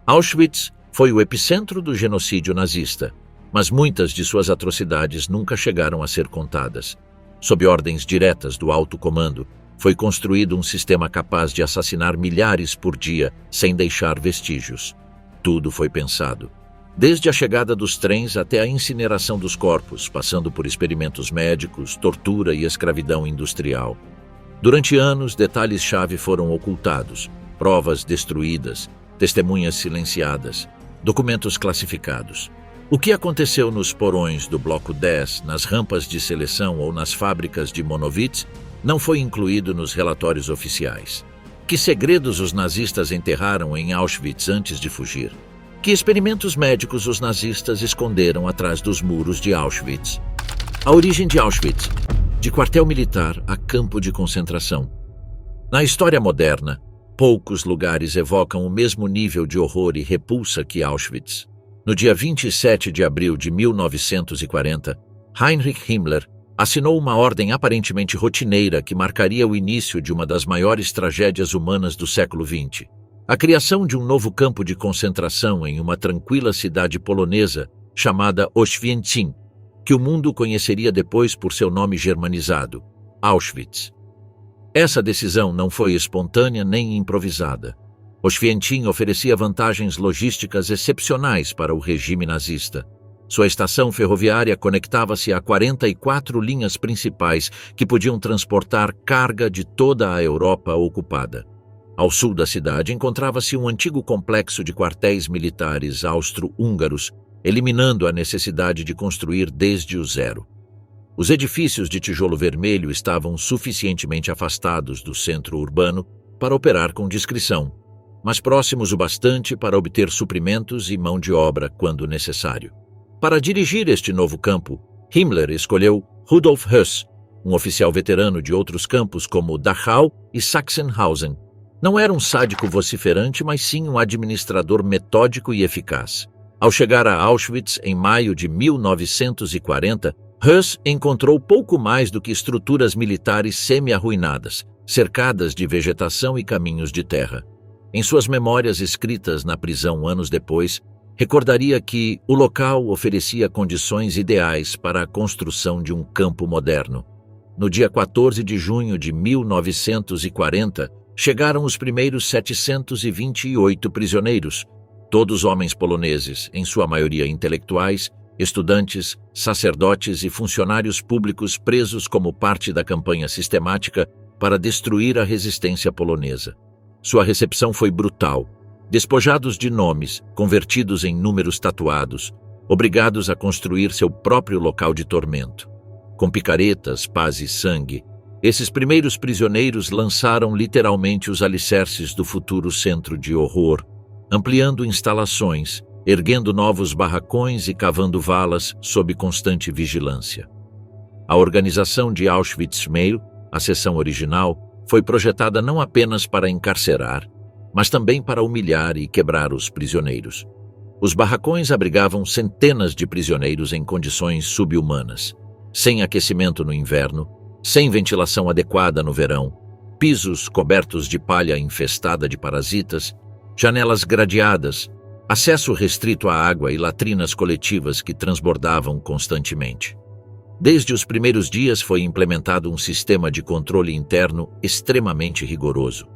Auschwitz foi o epicentro do genocídio nazista, mas muitas de suas atrocidades nunca chegaram a ser contadas. Sob ordens diretas do alto comando, foi construído um sistema capaz de assassinar milhares por dia sem deixar vestígios. Tudo foi pensado, desde a chegada dos trens até a incineração dos corpos, passando por experimentos médicos, tortura e escravidão industrial. Durante anos, detalhes-chave foram ocultados, provas destruídas, testemunhas silenciadas, documentos classificados. O que aconteceu nos porões do Bloco 10, nas rampas de seleção ou nas fábricas de Monowitz não foi incluído nos relatórios oficiais. Que segredos os nazistas enterraram em Auschwitz antes de fugir? Que experimentos médicos os nazistas esconderam atrás dos muros de Auschwitz? A origem de Auschwitz, de quartel militar a campo de concentração. Na história moderna, poucos lugares evocam o mesmo nível de horror e repulsa que Auschwitz. No dia 27 de abril de 1940, Heinrich Himmler assinou uma ordem aparentemente rotineira que marcaria o início de uma das maiores tragédias humanas do século XX. A criação de um novo campo de concentração em uma tranquila cidade polonesa chamada Oświęcim, que o mundo conheceria depois por seu nome germanizado, Auschwitz. Essa decisão não foi espontânea nem improvisada. Oświęcim oferecia vantagens logísticas excepcionais para o regime nazista. Sua estação ferroviária conectava-se a 44 linhas principais que podiam transportar carga de toda a Europa ocupada. Ao sul da cidade encontrava-se um antigo complexo de quartéis militares austro-húngaros, eliminando a necessidade de construir desde o zero. Os edifícios de tijolo vermelho estavam suficientemente afastados do centro urbano para operar com discrição, mas próximos o bastante para obter suprimentos e mão de obra quando necessário. Para dirigir este novo campo, Himmler escolheu Rudolf Höss, um oficial veterano de outros campos como Dachau e Sachsenhausen. Não era um sádico vociferante, mas sim um administrador metódico e eficaz. Ao chegar a Auschwitz em maio de 1940, Höss encontrou pouco mais do que estruturas militares semi-arruinadas, cercadas de vegetação e caminhos de terra. Em suas memórias escritas na prisão anos depois, recordaria que o local oferecia condições ideais para a construção de um campo moderno. No dia 14 de junho de 1940, chegaram os primeiros 728 prisioneiros, todos homens poloneses, em sua maioria intelectuais, estudantes, sacerdotes e funcionários públicos presos como parte da campanha sistemática para destruir a resistência polonesa. Sua recepção foi brutal. Despojados de nomes, convertidos em números tatuados, obrigados a construir seu próprio local de tormento. Com picaretas, paz e sangue, esses primeiros prisioneiros lançaram literalmente os alicerces do futuro centro de horror, ampliando instalações, erguendo novos barracões e cavando valas sob constante vigilância. A organização de Auschwitz-Meil, a seção original, foi projetada não apenas para encarcerar, mas também para humilhar e quebrar os prisioneiros. Os barracões abrigavam centenas de prisioneiros em condições subhumanas, sem aquecimento no inverno, sem ventilação adequada no verão, pisos cobertos de palha infestada de parasitas, janelas gradeadas, acesso restrito à água e latrinas coletivas que transbordavam constantemente. Desde os primeiros dias foi implementado um sistema de controle interno extremamente rigoroso.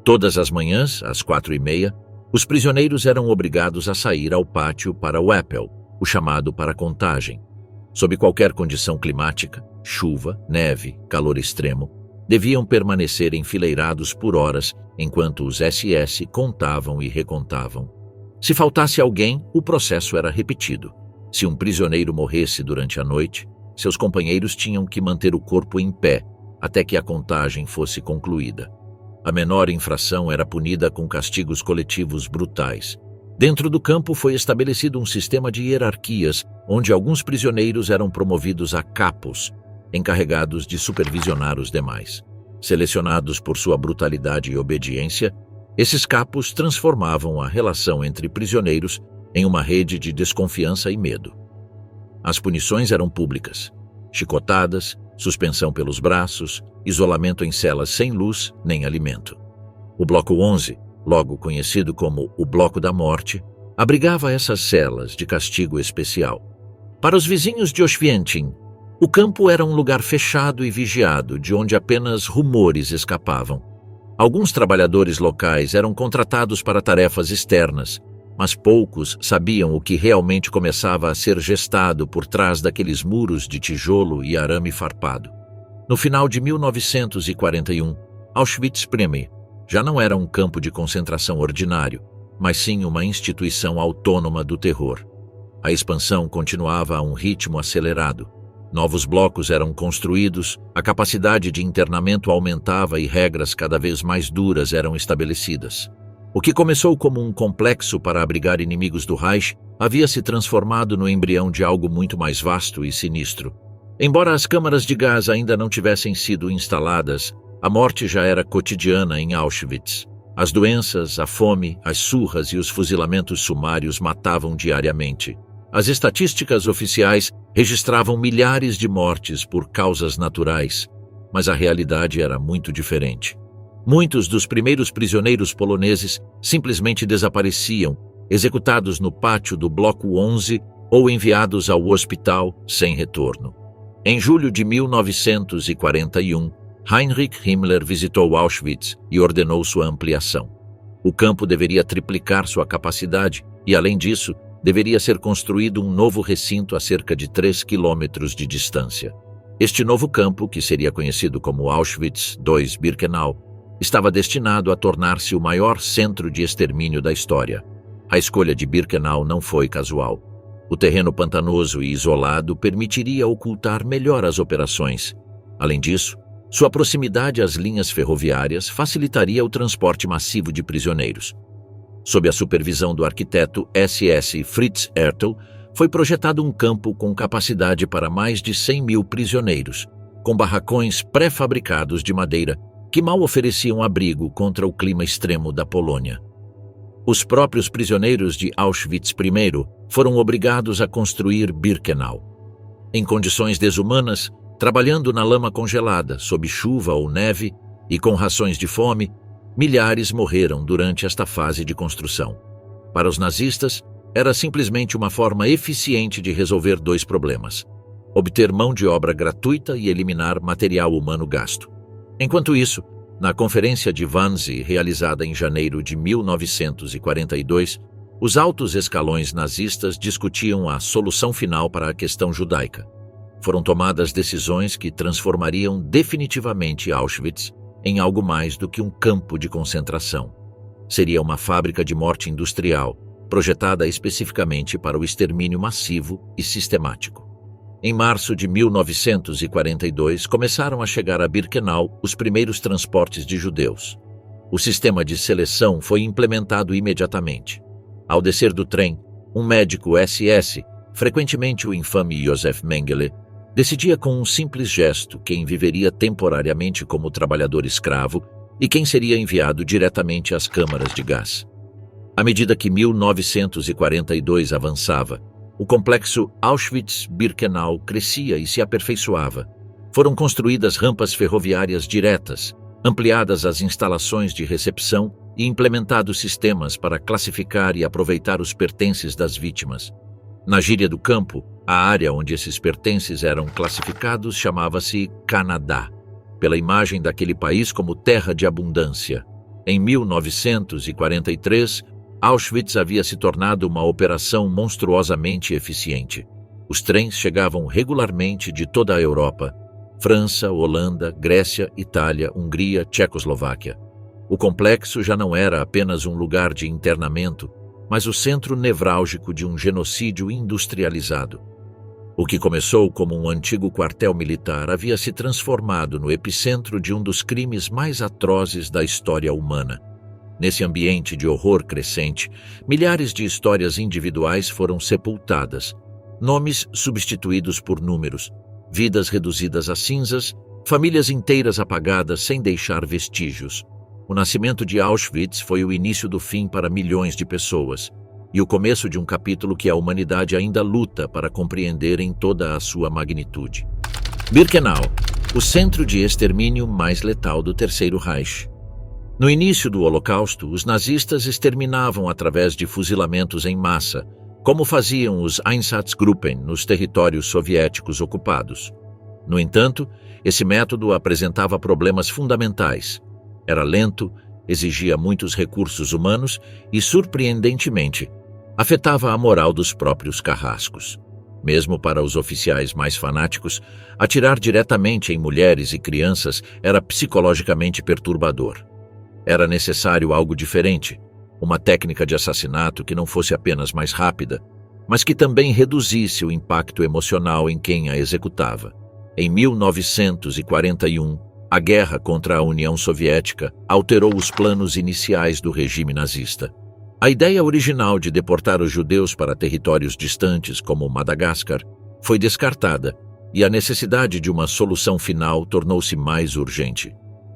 Todas as manhãs, às 4h30, os prisioneiros eram obrigados a sair ao pátio para o Appell, o chamado para contagem. Sob qualquer condição climática, chuva, neve, calor extremo, deviam permanecer enfileirados por horas enquanto os SS contavam e recontavam. Se faltasse alguém, o processo era repetido. Se um prisioneiro morresse durante a noite, seus companheiros tinham que manter o corpo em pé até que a contagem fosse concluída. A menor infração era punida com castigos coletivos brutais. Dentro do campo foi estabelecido um sistema de hierarquias, onde alguns prisioneiros eram promovidos a capos, encarregados de supervisionar os demais. Selecionados por sua brutalidade e obediência, esses capos transformavam a relação entre prisioneiros em uma rede de desconfiança e medo. As punições eram públicas: chicotadas, suspensão pelos braços, isolamento em celas sem luz nem alimento. O Bloco 11, logo conhecido como o Bloco da Morte, abrigava essas celas de castigo especial. Para os vizinhos de Oświęcim, o campo era um lugar fechado e vigiado, de onde apenas rumores escapavam. Alguns trabalhadores locais eram contratados para tarefas externas, mas poucos sabiam o que realmente começava a ser gestado por trás daqueles muros de tijolo e arame farpado. No final de 1941, Auschwitz-Premie já não era um campo de concentração ordinário, mas sim uma instituição autônoma do terror. A expansão continuava a um ritmo acelerado. Novos blocos eram construídos, a capacidade de internamento aumentava e regras cada vez mais duras eram estabelecidas. O que começou como um complexo para abrigar inimigos do Reich havia se transformado no embrião de algo muito mais vasto e sinistro. Embora as câmaras de gás ainda não tivessem sido instaladas, a morte já era cotidiana em Auschwitz. As doenças, a fome, as surras e os fuzilamentos sumários matavam diariamente. As estatísticas oficiais registravam milhares de mortes por causas naturais, mas a realidade era muito diferente. Muitos dos primeiros prisioneiros poloneses simplesmente desapareciam, executados no pátio do Bloco 11 ou enviados ao hospital sem retorno. Em julho de 1941, Heinrich Himmler visitou Auschwitz e ordenou sua ampliação. O campo deveria triplicar sua capacidade e, além disso, deveria ser construído um novo recinto a cerca de 3 quilômetros de distância. Este novo campo, que seria conhecido como Auschwitz II-Birkenau, estava destinado a tornar-se o maior centro de extermínio da história. A escolha de Birkenau não foi casual. O terreno pantanoso e isolado permitiria ocultar melhor as operações. Além disso, sua proximidade às linhas ferroviárias facilitaria o transporte massivo de prisioneiros. Sob a supervisão do arquiteto SS Fritz Ertl, foi projetado um campo com capacidade para mais de 100 mil prisioneiros, com barracões pré-fabricados de madeira que mal ofereciam abrigo contra o clima extremo da Polônia. Os próprios prisioneiros de Auschwitz I foram obrigados a construir Birkenau. Em condições desumanas, trabalhando na lama congelada, sob chuva ou neve e com rações de fome, milhares morreram durante esta fase de construção. Para os nazistas, era simplesmente uma forma eficiente de resolver dois problemas: obter mão de obra gratuita e eliminar material humano gasto. Enquanto isso, na Conferência de Wannsee, realizada em janeiro de 1942, os altos escalões nazistas discutiam a solução final para a questão judaica. Foram tomadas decisões que transformariam definitivamente Auschwitz em algo mais do que um campo de concentração. Seria uma fábrica de morte industrial, projetada especificamente para o extermínio massivo e sistemático. Em março de 1942, começaram a chegar a Birkenau os primeiros transportes de judeus. O sistema de seleção foi implementado imediatamente. Ao descer do trem, um médico SS, frequentemente o infame Josef Mengele, decidia com um simples gesto quem viveria temporariamente como trabalhador escravo e quem seria enviado diretamente às câmaras de gás. À medida que 1942 avançava, o complexo Auschwitz-Birkenau crescia e se aperfeiçoava. Foram construídas rampas ferroviárias diretas, ampliadas as instalações de recepção e implementados sistemas para classificar e aproveitar os pertences das vítimas. Na gíria do campo, a área onde esses pertences eram classificados chamava-se Canadá, pela imagem daquele país como terra de abundância. Em 1943, Auschwitz havia se tornado uma operação monstruosamente eficiente. Os trens chegavam regularmente de toda a Europa: França, Holanda, Grécia, Itália, Hungria, Tchecoslováquia. O complexo já não era apenas um lugar de internamento, mas o centro nevrálgico de um genocídio industrializado. O que começou como um antigo quartel militar havia se transformado no epicentro de um dos crimes mais atrozes da história humana. Nesse ambiente de horror crescente, milhares de histórias individuais foram sepultadas, nomes substituídos por números, vidas reduzidas a cinzas, famílias inteiras apagadas sem deixar vestígios. O nascimento de Auschwitz foi o início do fim para milhões de pessoas, e o começo de um capítulo que a humanidade ainda luta para compreender em toda a sua magnitude. Birkenau, o centro de extermínio mais letal do Terceiro Reich. No início do Holocausto, os nazistas exterminavam através de fuzilamentos em massa, como faziam os Einsatzgruppen nos territórios soviéticos ocupados. No entanto, esse método apresentava problemas fundamentais. Era lento, exigia muitos recursos humanos e, surpreendentemente, afetava a moral dos próprios carrascos. Mesmo para os oficiais mais fanáticos, atirar diretamente em mulheres e crianças era psicologicamente perturbador. Era necessário algo diferente, uma técnica de assassinato que não fosse apenas mais rápida, mas que também reduzisse o impacto emocional em quem a executava. Em 1941, a guerra contra a União Soviética alterou os planos iniciais do regime nazista. A ideia original de deportar os judeus para territórios distantes, como Madagascar, foi descartada e a necessidade de uma solução final tornou-se mais urgente.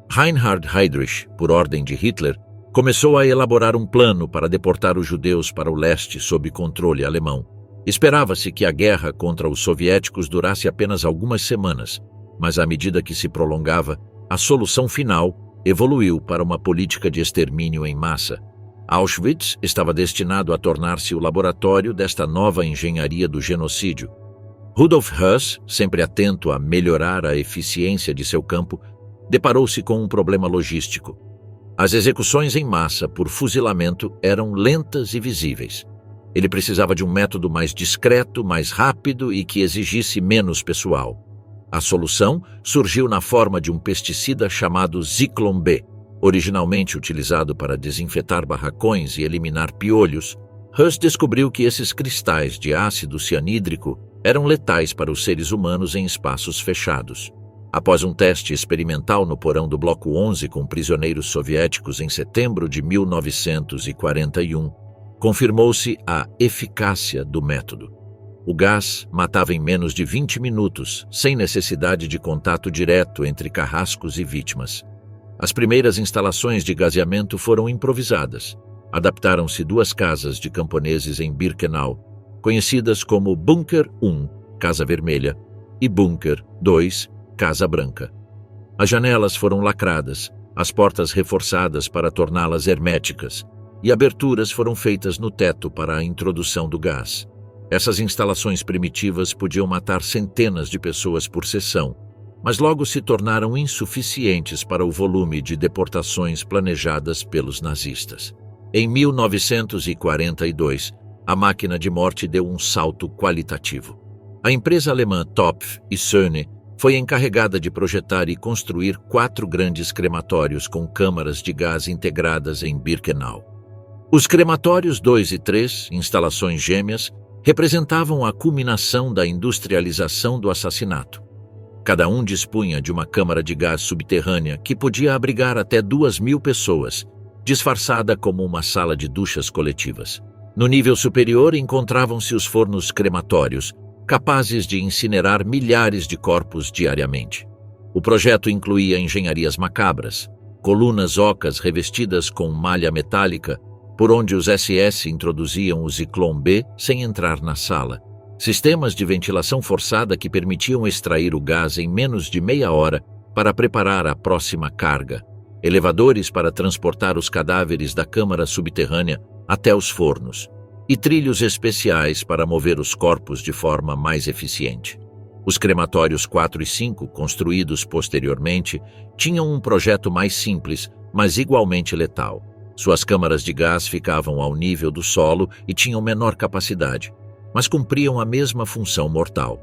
Reinhard Heydrich, por ordem de Hitler, começou a elaborar um plano para deportar os judeus para o leste sob controle alemão. Esperava-se que a guerra contra os soviéticos durasse apenas algumas semanas, mas à medida que se prolongava, a solução final evoluiu para uma política de extermínio em massa. Auschwitz estava destinado a tornar-se o laboratório desta nova engenharia do genocídio. Rudolf Höss, sempre atento a melhorar a eficiência de seu campo, deparou-se com um problema logístico. As execuções em massa por fuzilamento eram lentas e visíveis. Ele precisava de um método mais discreto, mais rápido e que exigisse menos pessoal. A solução surgiu na forma de um pesticida chamado Zyklon B, originalmente utilizado para desinfetar barracões e eliminar piolhos. Höss descobriu que esses cristais de ácido cianídrico eram letais para os seres humanos em espaços fechados. Após um teste experimental no porão do Bloco 11 com prisioneiros soviéticos em setembro de 1941, confirmou-se a eficácia do método. O gás matava em menos de 20 minutos, sem necessidade de contato direto entre carrascos e vítimas. As primeiras instalações de gaseamento foram improvisadas. Adaptaram-se 2 casas de camponeses em Birkenau, conhecidas como Bunker 1, Casa Vermelha, e Bunker 2, Casa Branca. As janelas foram lacradas, as portas reforçadas para torná-las herméticas, e aberturas foram feitas no teto para a introdução do gás. Essas instalações primitivas podiam matar centenas de pessoas por sessão, mas logo se tornaram insuficientes para o volume de deportações planejadas pelos nazistas. Em 1942, a máquina de morte deu um salto qualitativo. A empresa alemã Topf e Söhne foi encarregada de projetar e construir 4 grandes crematórios com câmaras de gás integradas em Birkenau. Os crematórios 2 e 3, instalações gêmeas, representavam a culminação da industrialização do assassinato. Cada um dispunha de uma câmara de gás subterrânea que podia abrigar até 2.000 pessoas, disfarçada como uma sala de duchas coletivas. No nível superior encontravam-se os fornos crematórios, capazes de incinerar milhares de corpos diariamente. O projeto incluía engenharias macabras, colunas ocas revestidas com malha metálica, por onde os SS introduziam o Zyklon B sem entrar na sala, sistemas de ventilação forçada que permitiam extrair o gás em menos de meia hora para preparar a próxima carga, elevadores para transportar os cadáveres da câmara subterrânea até os fornos, e trilhos especiais para mover os corpos de forma mais eficiente. Os crematórios 4 e 5, construídos posteriormente, tinham um projeto mais simples, mas igualmente letal. Suas câmaras de gás ficavam ao nível do solo e tinham menor capacidade, mas cumpriam a mesma função mortal.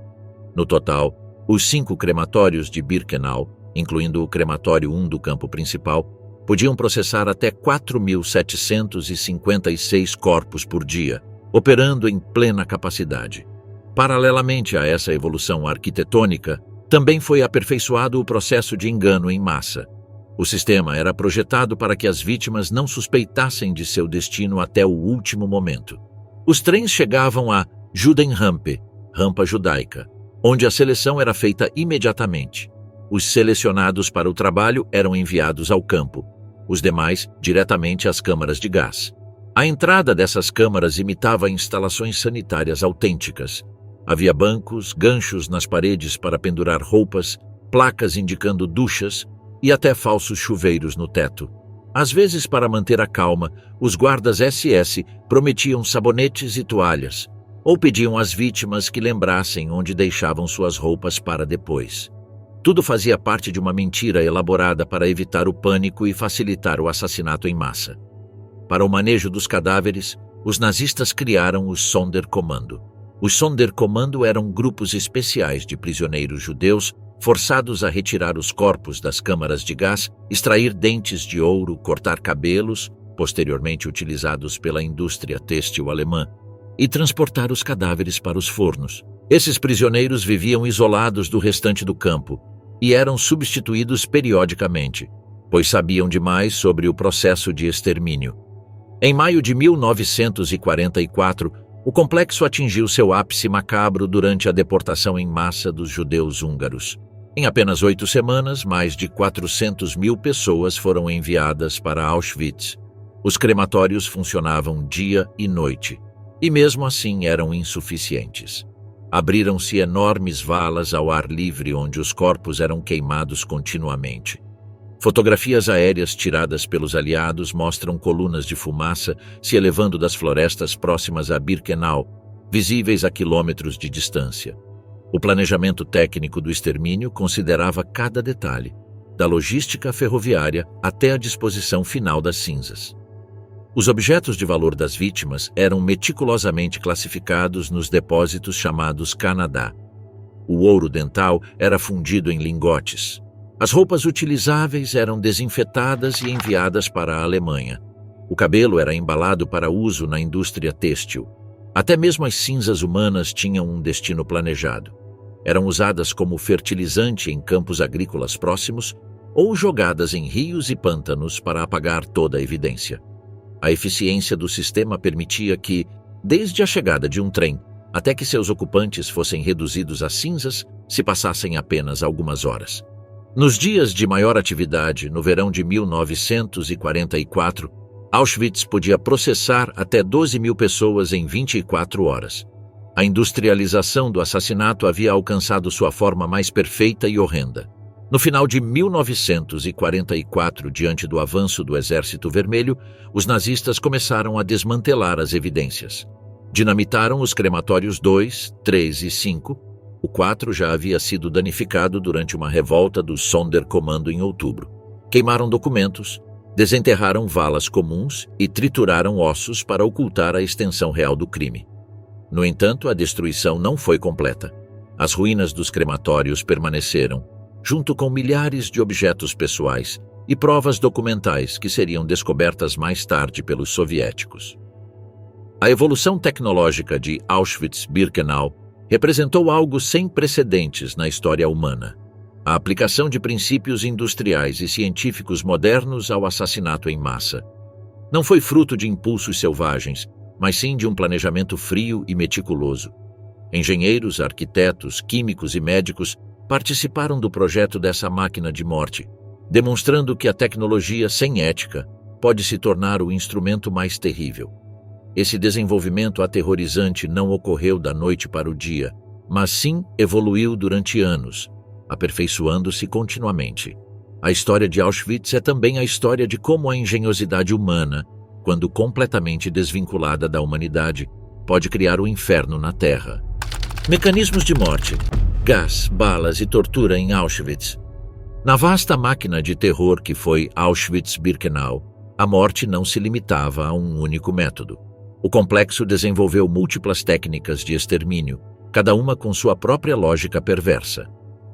No total, os 5 crematórios de Birkenau, incluindo o crematório 1 do campo principal, podiam processar até 4.756 corpos por dia, operando em plena capacidade. Paralelamente a essa evolução arquitetônica, também foi aperfeiçoado o processo de engano em massa. O sistema era projetado para que as vítimas não suspeitassem de seu destino até o último momento. Os trens chegavam a Judenrampe, rampa judaica, onde a seleção era feita imediatamente. Os selecionados para o trabalho eram enviados ao campo, os demais diretamente às câmaras de gás. A entrada dessas câmaras imitava instalações sanitárias autênticas. Havia bancos, ganchos nas paredes para pendurar roupas, placas indicando duchas e até falsos chuveiros no teto. Às vezes, para manter a calma, os guardas SS prometiam sabonetes e toalhas, ou pediam às vítimas que lembrassem onde deixavam suas roupas para depois. Tudo fazia parte de uma mentira elaborada para evitar o pânico e facilitar o assassinato em massa. Para o manejo dos cadáveres, os nazistas criaram o Sonderkommando. Os Sonderkommando eram grupos especiais de prisioneiros judeus forçados a retirar os corpos das câmaras de gás, extrair dentes de ouro, cortar cabelos, posteriormente utilizados pela indústria têxtil alemã, e transportar os cadáveres para os fornos. Esses prisioneiros viviam isolados do restante do campo e eram substituídos periodicamente, pois sabiam demais sobre o processo de extermínio. Em maio de 1944, o complexo atingiu seu ápice macabro durante a deportação em massa dos judeus húngaros. Em apenas 8 semanas, mais de 400.000 pessoas foram enviadas para Auschwitz. Os crematórios funcionavam dia e noite, e mesmo assim eram insuficientes. Abriram-se enormes valas ao ar livre onde os corpos eram queimados continuamente. Fotografias aéreas tiradas pelos aliados mostram colunas de fumaça se elevando das florestas próximas a Birkenau, visíveis a quilômetros de distância. O planejamento técnico do extermínio considerava cada detalhe, da logística ferroviária até a disposição final das cinzas. Os objetos de valor das vítimas eram meticulosamente classificados nos depósitos chamados Canadá. O ouro dental era fundido em lingotes. As roupas utilizáveis eram desinfetadas e enviadas para a Alemanha. O cabelo era embalado para uso na indústria têxtil. Até mesmo as cinzas humanas tinham um destino planejado. Eram usadas como fertilizante em campos agrícolas próximos ou jogadas em rios e pântanos para apagar toda a evidência. A eficiência do sistema permitia que, desde a chegada de um trem até que seus ocupantes fossem reduzidos a cinzas, se passassem apenas algumas horas. Nos dias de maior atividade, no verão de 1944, Auschwitz podia processar até 12.000 pessoas em 24 horas. A industrialização do assassinato havia alcançado sua forma mais perfeita e horrenda. No final de 1944, diante do avanço do Exército Vermelho, os nazistas começaram a desmantelar as evidências. Dinamitaram os crematórios 2, 3 e 5. O 4 já havia sido danificado durante uma revolta do Sonderkommando em outubro. Queimaram documentos, desenterraram valas comuns e trituraram ossos para ocultar a extensão real do crime. No entanto, a destruição não foi completa. As ruínas dos crematórios permaneceram, junto com milhares de objetos pessoais e provas documentais que seriam descobertas mais tarde pelos soviéticos. A evolução tecnológica de Auschwitz-Birkenau representou algo sem precedentes na história humana. A aplicação de princípios industriais e científicos modernos ao assassinato em massa. Não foi fruto de impulsos selvagens, mas sim de um planejamento frio e meticuloso. Engenheiros, arquitetos, químicos e médicos participaram do projeto dessa máquina de morte, demonstrando que a tecnologia sem ética pode se tornar o instrumento mais terrível. Esse desenvolvimento aterrorizante não ocorreu da noite para o dia, mas sim evoluiu durante anos, aperfeiçoando-se continuamente. A história de Auschwitz é também a história de como a engenhosidade humana, quando completamente desvinculada da humanidade, pode criar o inferno na Terra. Mecanismos de morte, gás, balas e tortura em Auschwitz. Na vasta máquina de terror que foi Auschwitz-Birkenau, a morte não se limitava a um único método. O complexo desenvolveu múltiplas técnicas de extermínio, cada uma com sua própria lógica perversa.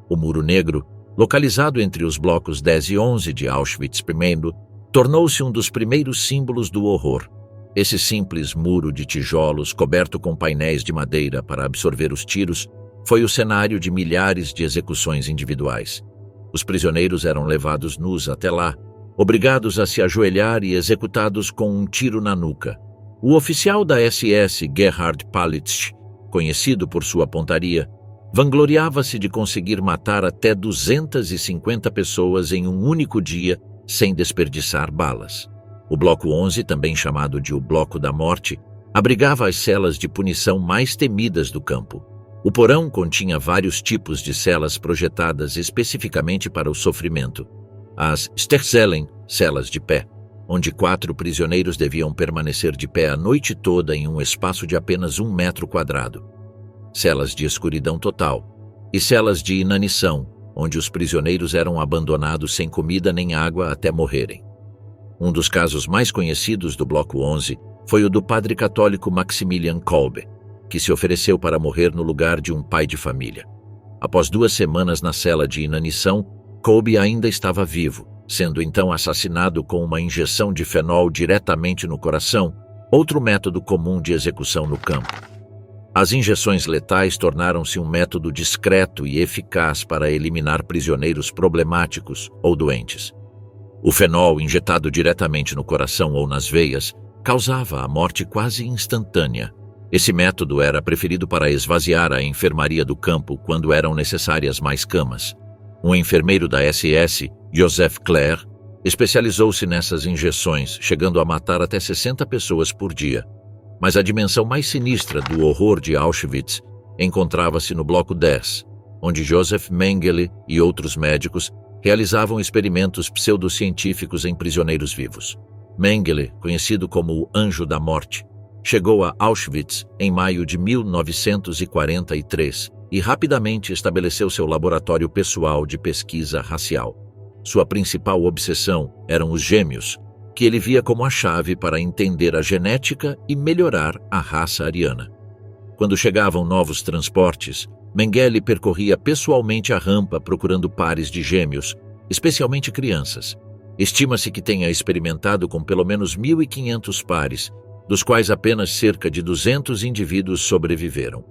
O Muro Negro, localizado entre os blocos 10 e 11 de Auschwitz I, tornou-se um dos primeiros símbolos do horror. Esse simples muro de tijolos coberto com painéis de madeira para absorver os tiros foi o cenário de milhares de execuções individuais. Os prisioneiros eram levados nus até lá, obrigados a se ajoelhar e executados com um tiro na nuca. O oficial da SS, Gerhard Palitsch, conhecido por sua pontaria, vangloriava-se de conseguir matar até 250 pessoas em um único dia sem desperdiçar balas. O Bloco 11, também chamado de o Bloco da Morte, abrigava as celas de punição mais temidas do campo. O porão continha vários tipos de celas projetadas especificamente para o sofrimento. As Stercellen, celas de pé, onde 4 prisioneiros deviam permanecer de pé a noite toda em um espaço de apenas 1 metro quadrado. Celas de escuridão total e celas de inanição, onde os prisioneiros eram abandonados sem comida nem água até morrerem. Um dos casos mais conhecidos do Bloco 11 foi o do padre católico Maximilian Kolbe, que se ofereceu para morrer no lugar de um pai de família. Após 2 semanas na cela de inanição, Kolbe ainda estava vivo, sendo então assassinado com uma injeção de fenol diretamente no coração, outro método comum de execução no campo. As injeções letais tornaram-se um método discreto e eficaz para eliminar prisioneiros problemáticos ou doentes. O fenol injetado diretamente no coração ou nas veias causava a morte quase instantânea. Esse método era preferido para esvaziar a enfermaria do campo quando eram necessárias mais camas. Um enfermeiro da SS, Joseph Clair, especializou-se nessas injeções, chegando a matar até 60 pessoas por dia. Mas a dimensão mais sinistra do horror de Auschwitz encontrava-se no Bloco 10, onde Joseph Mengele e outros médicos realizavam experimentos pseudocientíficos em prisioneiros vivos. Mengele, conhecido como o Anjo da Morte, chegou a Auschwitz em maio de 1943 e rapidamente estabeleceu seu laboratório pessoal de pesquisa racial. Sua principal obsessão eram os gêmeos, que ele via como a chave para entender a genética e melhorar a raça ariana. Quando chegavam novos transportes, Mengele percorria pessoalmente a rampa procurando pares de gêmeos, especialmente crianças. Estima-se que tenha experimentado com pelo menos 1.500 pares, dos quais apenas cerca de 200 indivíduos sobreviveram.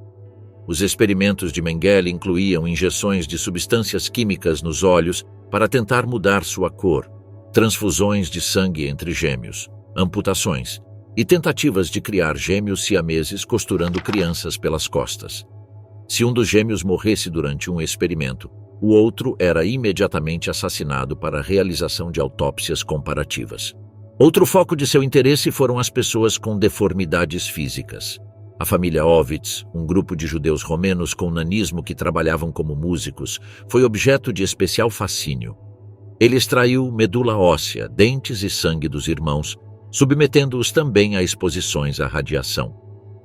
Os experimentos de Mengele incluíam injeções de substâncias químicas nos olhos para tentar mudar sua cor, transfusões de sangue entre gêmeos, amputações e tentativas de criar gêmeos siameses costurando crianças pelas costas. Se um dos gêmeos morresse durante um experimento, o outro era imediatamente assassinado para a realização de autópsias comparativas. Outro foco de seu interesse foram as pessoas com deformidades físicas. A família Ovitz, um grupo de judeus romenos com nanismo que trabalhavam como músicos, foi objeto de especial fascínio. Ele extraiu medula óssea, dentes e sangue dos irmãos, submetendo-os também a exposições à radiação.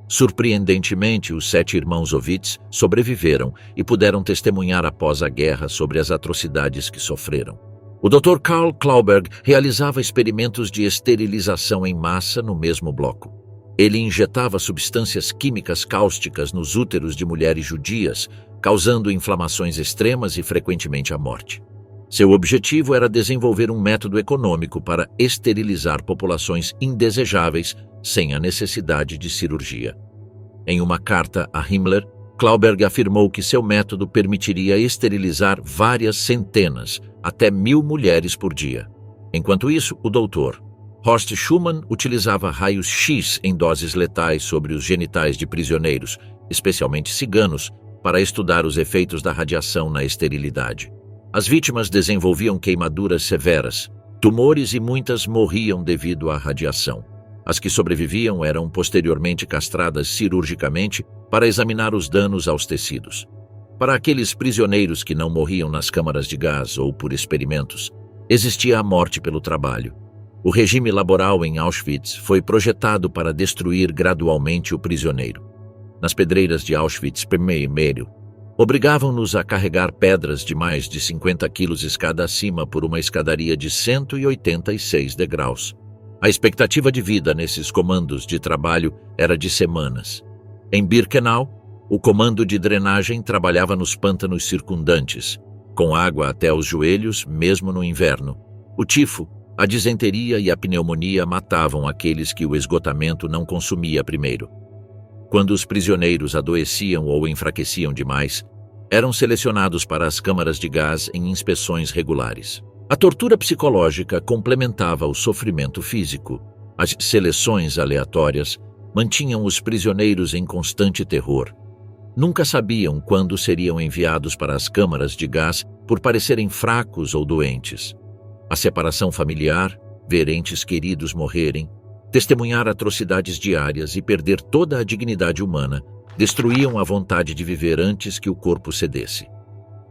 Surpreendentemente, os 7 irmãos Ovitz sobreviveram e puderam testemunhar após a guerra sobre as atrocidades que sofreram. O Dr. Karl Klauberg realizava experimentos de esterilização em massa no mesmo bloco. Ele injetava substâncias químicas cáusticas nos úteros de mulheres judias, causando inflamações extremas e frequentemente a morte. Seu objetivo era desenvolver um método econômico para esterilizar populações indesejáveis sem a necessidade de cirurgia. Em uma carta a Himmler, Klauberg afirmou que seu método permitiria esterilizar várias centenas, até 1.000 mulheres por dia. Enquanto isso, o Dr. Horst Schumann utilizava raios X em doses letais sobre os genitais de prisioneiros, especialmente ciganos, para estudar os efeitos da radiação na esterilidade. As vítimas desenvolviam queimaduras severas, tumores e muitas morriam devido à radiação. As que sobreviviam eram posteriormente castradas cirurgicamente para examinar os danos aos tecidos. Para aqueles prisioneiros que não morriam nas câmaras de gás ou por experimentos, existia a morte pelo trabalho. O regime laboral em Auschwitz foi projetado para destruir gradualmente o prisioneiro. Nas pedreiras de Auschwitz I, obrigavam-nos a carregar pedras de mais de 50 quilos escada acima por uma escadaria de 186 degraus. A expectativa de vida nesses comandos de trabalho era de semanas. Em Birkenau, o comando de drenagem trabalhava nos pântanos circundantes, com água até os joelhos, mesmo no inverno. O tifo, a disenteria e a pneumonia matavam aqueles que o esgotamento não consumia primeiro. Quando os prisioneiros adoeciam ou enfraqueciam demais, eram selecionados para as câmaras de gás em inspeções regulares. A tortura psicológica complementava o sofrimento físico. As seleções aleatórias mantinham os prisioneiros em constante terror. Nunca sabiam quando seriam enviados para as câmaras de gás por parecerem fracos ou doentes. A separação familiar, ver entes queridos morrerem, testemunhar atrocidades diárias e perder toda a dignidade humana destruíam a vontade de viver antes que o corpo cedesse.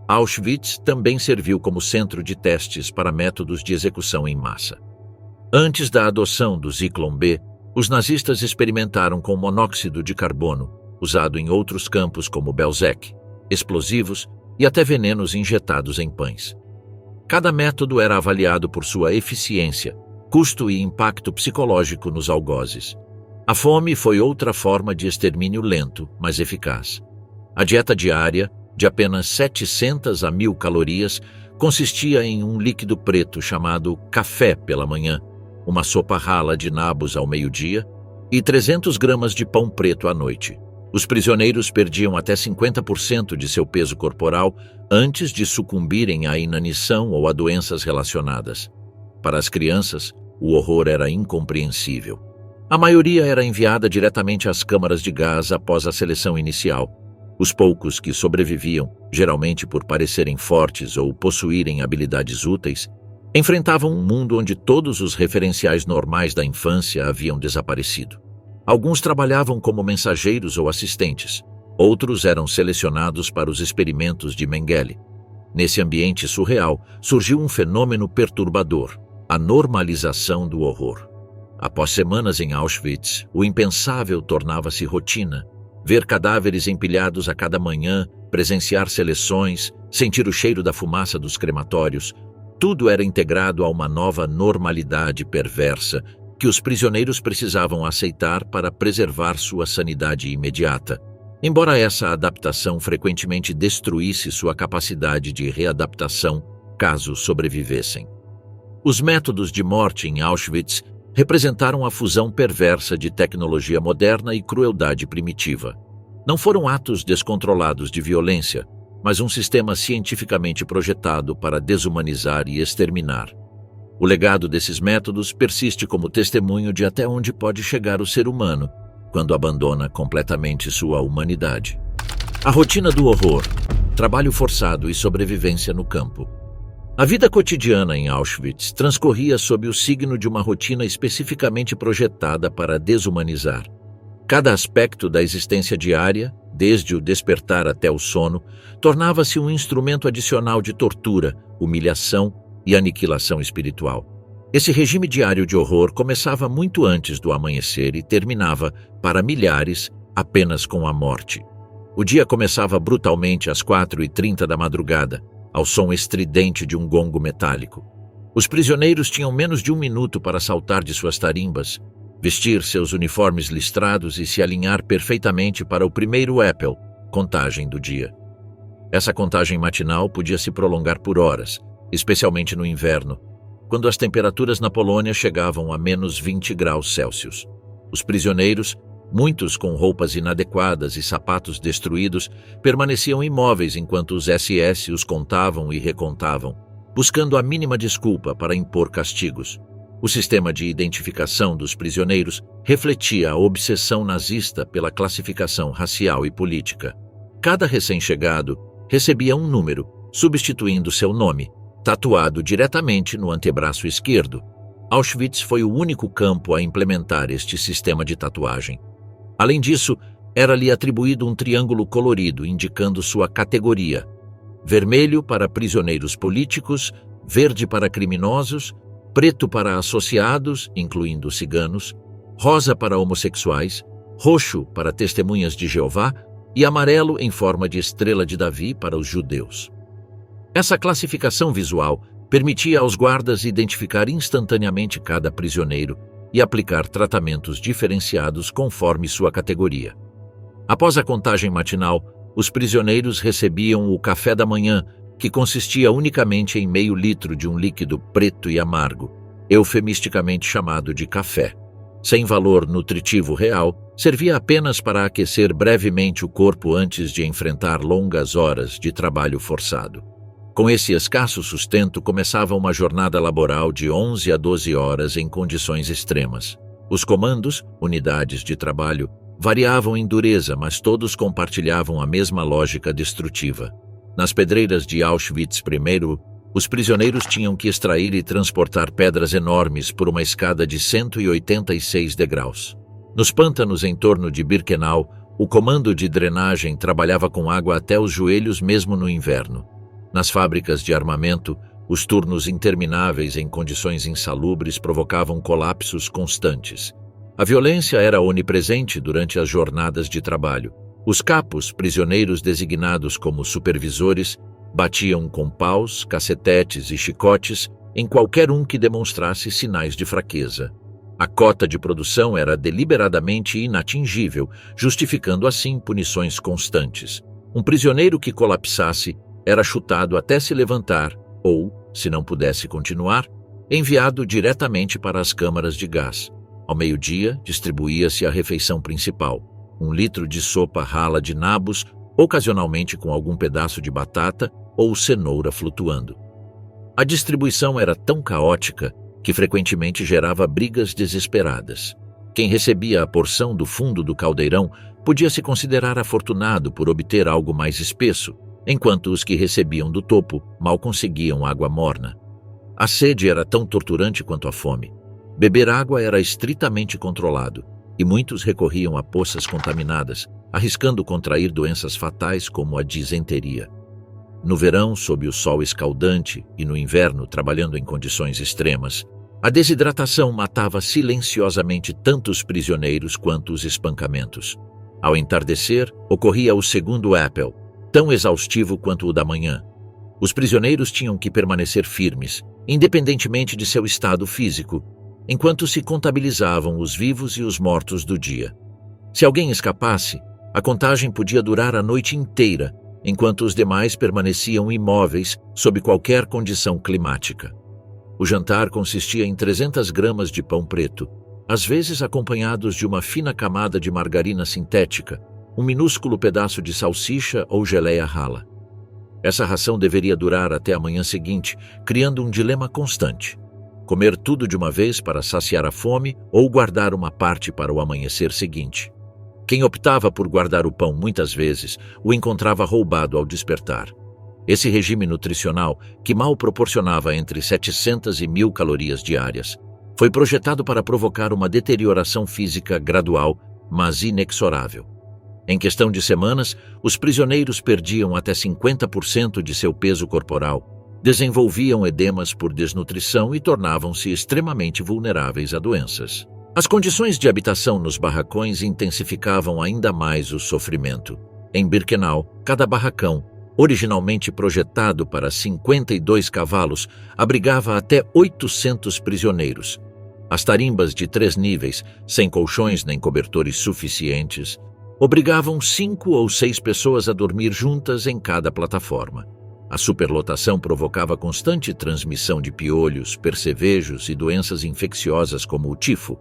Auschwitz também serviu como centro de testes para métodos de execução em massa. Antes da adoção do Zyklon B, os nazistas experimentaram com monóxido de carbono, usado em outros campos como Belzec, explosivos e até venenos injetados em pães. Cada método era avaliado por sua eficiência, custo e impacto psicológico nos algozes. A fome foi outra forma de extermínio lento, mas eficaz. A dieta diária, de apenas 700 a 1.000 calorias, consistia em um líquido preto chamado café pela manhã, uma sopa rala de nabos ao meio-dia e 300 gramas de pão preto à noite. Os prisioneiros perdiam até 50% de seu peso corporal antes de sucumbirem à inanição ou a doenças relacionadas. Para as crianças, o horror era incompreensível. A maioria era enviada diretamente às câmaras de gás após a seleção inicial. Os poucos que sobreviviam, geralmente por parecerem fortes ou possuírem habilidades úteis, enfrentavam um mundo onde todos os referenciais normais da infância haviam desaparecido. Alguns trabalhavam como mensageiros ou assistentes, outros eram selecionados para os experimentos de Mengele. Nesse ambiente surreal, surgiu um fenômeno perturbador: a normalização do horror. Após semanas em Auschwitz, o impensável tornava-se rotina. Ver cadáveres empilhados a cada manhã, presenciar seleções, sentir o cheiro da fumaça dos crematórios, tudo era integrado a uma nova normalidade perversa que os prisioneiros precisavam aceitar para preservar sua sanidade imediata, embora essa adaptação frequentemente destruísse sua capacidade de readaptação caso sobrevivessem. Os métodos de morte em Auschwitz representaram a fusão perversa de tecnologia moderna e crueldade primitiva. Não foram atos descontrolados de violência, mas um sistema cientificamente projetado para desumanizar e exterminar. O legado desses métodos persiste como testemunho de até onde pode chegar o ser humano quando abandona completamente sua humanidade. A rotina do horror, trabalho forçado e sobrevivência no campo. A vida cotidiana em Auschwitz transcorria sob o signo de uma rotina especificamente projetada para desumanizar. Cada aspecto da existência diária, desde o despertar até o sono, tornava-se um instrumento adicional de tortura, humilhação e aniquilação espiritual. Esse regime diário de horror começava muito antes do amanhecer e terminava, para milhares, apenas com a morte. O dia começava brutalmente às 4h30 da madrugada, ao som estridente de um gongo metálico. Os prisioneiros tinham menos de 1 minuto para saltar de suas tarimbas, vestir seus uniformes listrados e se alinhar perfeitamente para o primeiro Appel, contagem do dia. Essa contagem matinal podia se prolongar por horas, especialmente no inverno, quando as temperaturas na Polônia chegavam a menos 20 graus Celsius. Os prisioneiros, muitos com roupas inadequadas e sapatos destruídos, permaneciam imóveis enquanto os SS os contavam e recontavam, buscando a mínima desculpa para impor castigos. O sistema de identificação dos prisioneiros refletia a obsessão nazista pela classificação racial e política. Cada recém-chegado recebia um número, substituindo seu nome, tatuado diretamente no antebraço esquerdo. Auschwitz foi o único campo a implementar este sistema de tatuagem. Além disso, era-lhe atribuído um triângulo colorido indicando sua categoria: vermelho para prisioneiros políticos, verde para criminosos, preto para associados, incluindo ciganos, rosa para homossexuais, roxo para testemunhas de Jeová e amarelo em forma de estrela de Davi para os judeus. Essa classificação visual permitia aos guardas identificar instantaneamente cada prisioneiro e aplicar tratamentos diferenciados conforme sua categoria. Após a contagem matinal, os prisioneiros recebiam o café da manhã, que consistia unicamente em meio litro de um líquido preto e amargo, eufemisticamente chamado de café. Sem valor nutritivo real, servia apenas para aquecer brevemente o corpo antes de enfrentar longas horas de trabalho forçado. Com esse escasso sustento, começava uma jornada laboral de 11 a 12 horas em condições extremas. Os comandos, unidades de trabalho, variavam em dureza, mas todos compartilhavam a mesma lógica destrutiva. Nas pedreiras de Auschwitz I, os prisioneiros tinham que extrair e transportar pedras enormes por uma escada de 186 degraus. Nos pântanos em torno de Birkenau, o comando de drenagem trabalhava com água até os joelhos mesmo no inverno. Nas fábricas de armamento, Os turnos intermináveis em condições insalubres provocavam colapsos constantes. A violência era onipresente durante as jornadas de trabalho. Os capos, prisioneiros designados como supervisores, batiam com paus, cacetetes e chicotes em qualquer um que demonstrasse sinais de fraqueza. A cota de produção era deliberadamente inatingível, justificando assim punições constantes. Um prisioneiro que colapsasse era chutado até se levantar ou, se não pudesse continuar, enviado diretamente para as câmaras de gás. Ao meio-dia, distribuía-se a refeição principal: 1 litro de sopa rala de nabos, ocasionalmente com algum pedaço de batata ou cenoura flutuando. A distribuição era tão caótica que frequentemente gerava brigas desesperadas. Quem recebia a porção do fundo do caldeirão podia se considerar afortunado por obter algo mais espesso, enquanto os que recebiam do topo mal conseguiam água morna. A sede era tão torturante quanto a fome. Beber água era estritamente controlado, e muitos recorriam a poças contaminadas, arriscando contrair doenças fatais como a disenteria. No verão, sob o sol escaldante, e no inverno, trabalhando em condições extremas, a desidratação matava silenciosamente tanto os prisioneiros quanto os espancamentos. Ao entardecer, ocorria o segundo Appel, tão exaustivo quanto o da manhã. Os prisioneiros tinham que permanecer firmes, independentemente de seu estado físico, enquanto se contabilizavam os vivos e os mortos do dia. Se alguém escapasse, a contagem podia durar a noite inteira, enquanto os demais permaneciam imóveis sob qualquer condição climática. O jantar consistia em 300 gramas de pão preto, às vezes acompanhados de uma fina camada de margarina sintética, um minúsculo pedaço de salsicha ou geleia rala. Essa ração deveria durar até a manhã seguinte, criando um dilema constante: comer tudo de uma vez para saciar a fome ou guardar uma parte para o amanhecer seguinte. Quem optava por guardar o pão muitas vezes o encontrava roubado ao despertar. Esse regime nutricional, que mal proporcionava entre 700 e 1.000 calorias diárias, foi projetado para provocar uma deterioração física gradual, mas inexorável. Em questão de semanas, os prisioneiros perdiam até 50% de seu peso corporal, desenvolviam edemas por desnutrição e tornavam-se extremamente vulneráveis a doenças. As condições de habitação nos barracões intensificavam ainda mais o sofrimento. Em Birkenau, cada barracão, originalmente projetado para 52 cavalos, abrigava até 800 prisioneiros. As tarimbas de 3 níveis, sem colchões nem cobertores suficientes, obrigavam 5 ou 6 pessoas a dormir juntas em cada plataforma. A superlotação provocava constante transmissão de piolhos, percevejos e doenças infecciosas como o tifo,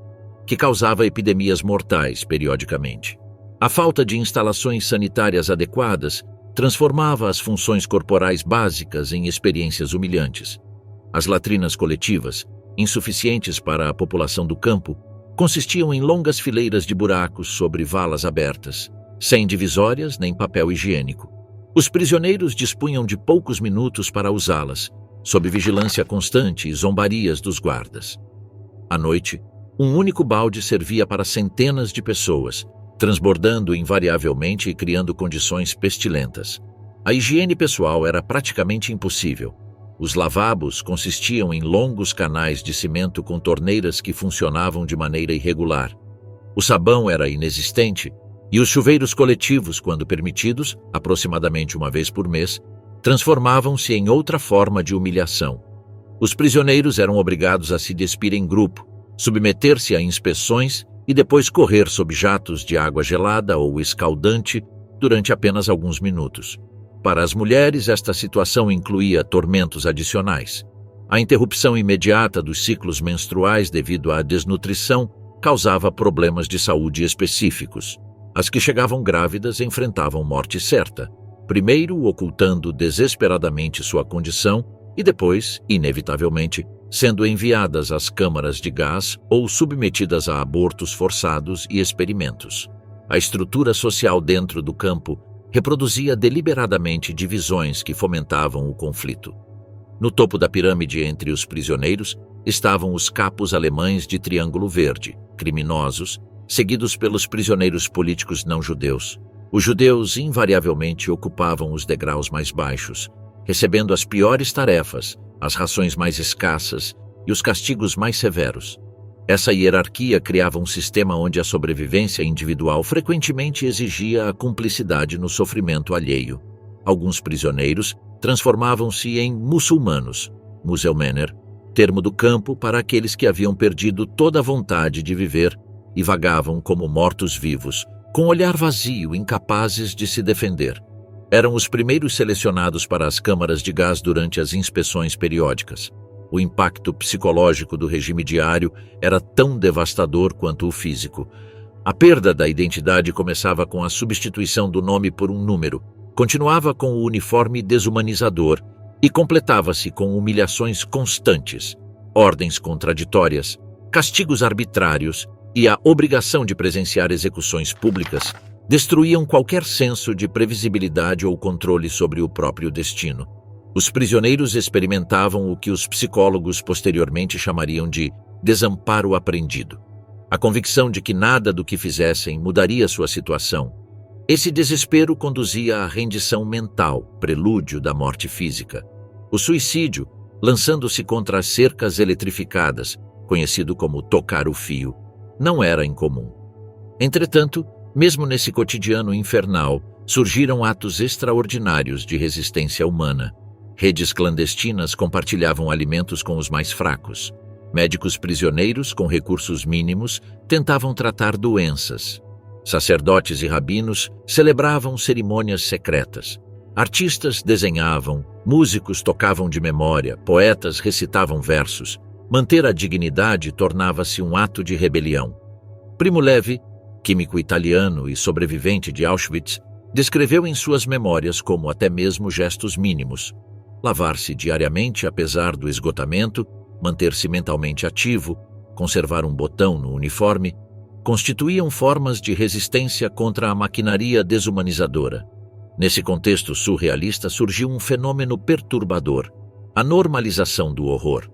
que causava epidemias mortais periodicamente. A falta de instalações sanitárias adequadas transformava as funções corporais básicas em experiências humilhantes. As latrinas coletivas, insuficientes para a população do campo, consistiam em longas fileiras de buracos sobre valas abertas, sem divisórias nem papel higiênico. Os prisioneiros dispunham de poucos minutos para usá-las, sob vigilância constante e zombarias dos guardas. À noite, um único balde servia para centenas de pessoas, transbordando invariavelmente e criando condições pestilentas. A higiene pessoal era praticamente impossível. Os lavabos consistiam em longos canais de cimento com torneiras que funcionavam de maneira irregular. O sabão era inexistente e os chuveiros coletivos, quando permitidos, aproximadamente uma vez por mês, transformavam-se em outra forma de humilhação. Os prisioneiros eram obrigados a se despir em grupo, submeter-se a inspeções e depois correr sob jatos de água gelada ou escaldante durante apenas alguns minutos. Para as mulheres, esta situação incluía tormentos adicionais. A interrupção imediata dos ciclos menstruais devido à desnutrição causava problemas de saúde específicos. As que chegavam grávidas enfrentavam morte certa, primeiro ocultando desesperadamente sua condição e depois, inevitavelmente, sendo enviadas às câmaras de gás ou submetidas a abortos forçados e experimentos. A estrutura social dentro do campo reproduzia deliberadamente divisões que fomentavam o conflito. No topo da pirâmide entre os prisioneiros estavam os capos alemães de Triângulo Verde, criminosos, seguidos pelos prisioneiros políticos não judeus. Os judeus invariavelmente ocupavam os degraus mais baixos, recebendo as piores tarefas, as rações mais escassas e os castigos mais severos. Essa hierarquia criava um sistema onde a sobrevivência individual frequentemente exigia a cumplicidade no sofrimento alheio. Alguns prisioneiros transformavam-se em muçulmanos, muselmaner, termo do campo para aqueles que haviam perdido toda a vontade de viver e vagavam como mortos-vivos, com olhar vazio, incapazes de se defender. Eram os primeiros selecionados para as câmaras de gás durante as inspeções periódicas. O impacto psicológico do regime diário era tão devastador quanto o físico. A perda da identidade começava com a substituição do nome por um número, continuava com o uniforme desumanizador e completava-se com humilhações constantes, ordens contraditórias, castigos arbitrários e a obrigação de presenciar execuções públicas destruíam qualquer senso de previsibilidade ou controle sobre o próprio destino. Os prisioneiros experimentavam o que os psicólogos posteriormente chamariam de desamparo aprendido. A convicção de que nada do que fizessem mudaria sua situação. Esse desespero conduzia à rendição mental, prelúdio da morte física. O suicídio, lançando-se contra as cercas eletrificadas, conhecido como tocar o fio, não era incomum. Entretanto, mesmo nesse cotidiano infernal, surgiram atos extraordinários de resistência humana. Redes clandestinas compartilhavam alimentos com os mais fracos. Médicos prisioneiros, com recursos mínimos, tentavam tratar doenças. Sacerdotes e rabinos celebravam cerimônias secretas. Artistas desenhavam, músicos tocavam de memória, poetas recitavam versos. Manter a dignidade tornava-se um ato de rebelião. Primo Levi, químico italiano e sobrevivente de Auschwitz, descreveu em suas memórias como até mesmo gestos mínimos. Lavar-se diariamente apesar do esgotamento, manter-se mentalmente ativo, conservar um botão no uniforme, constituíam formas de resistência contra a maquinaria desumanizadora. Nesse contexto surrealista surgiu um fenômeno perturbador, a normalização do horror.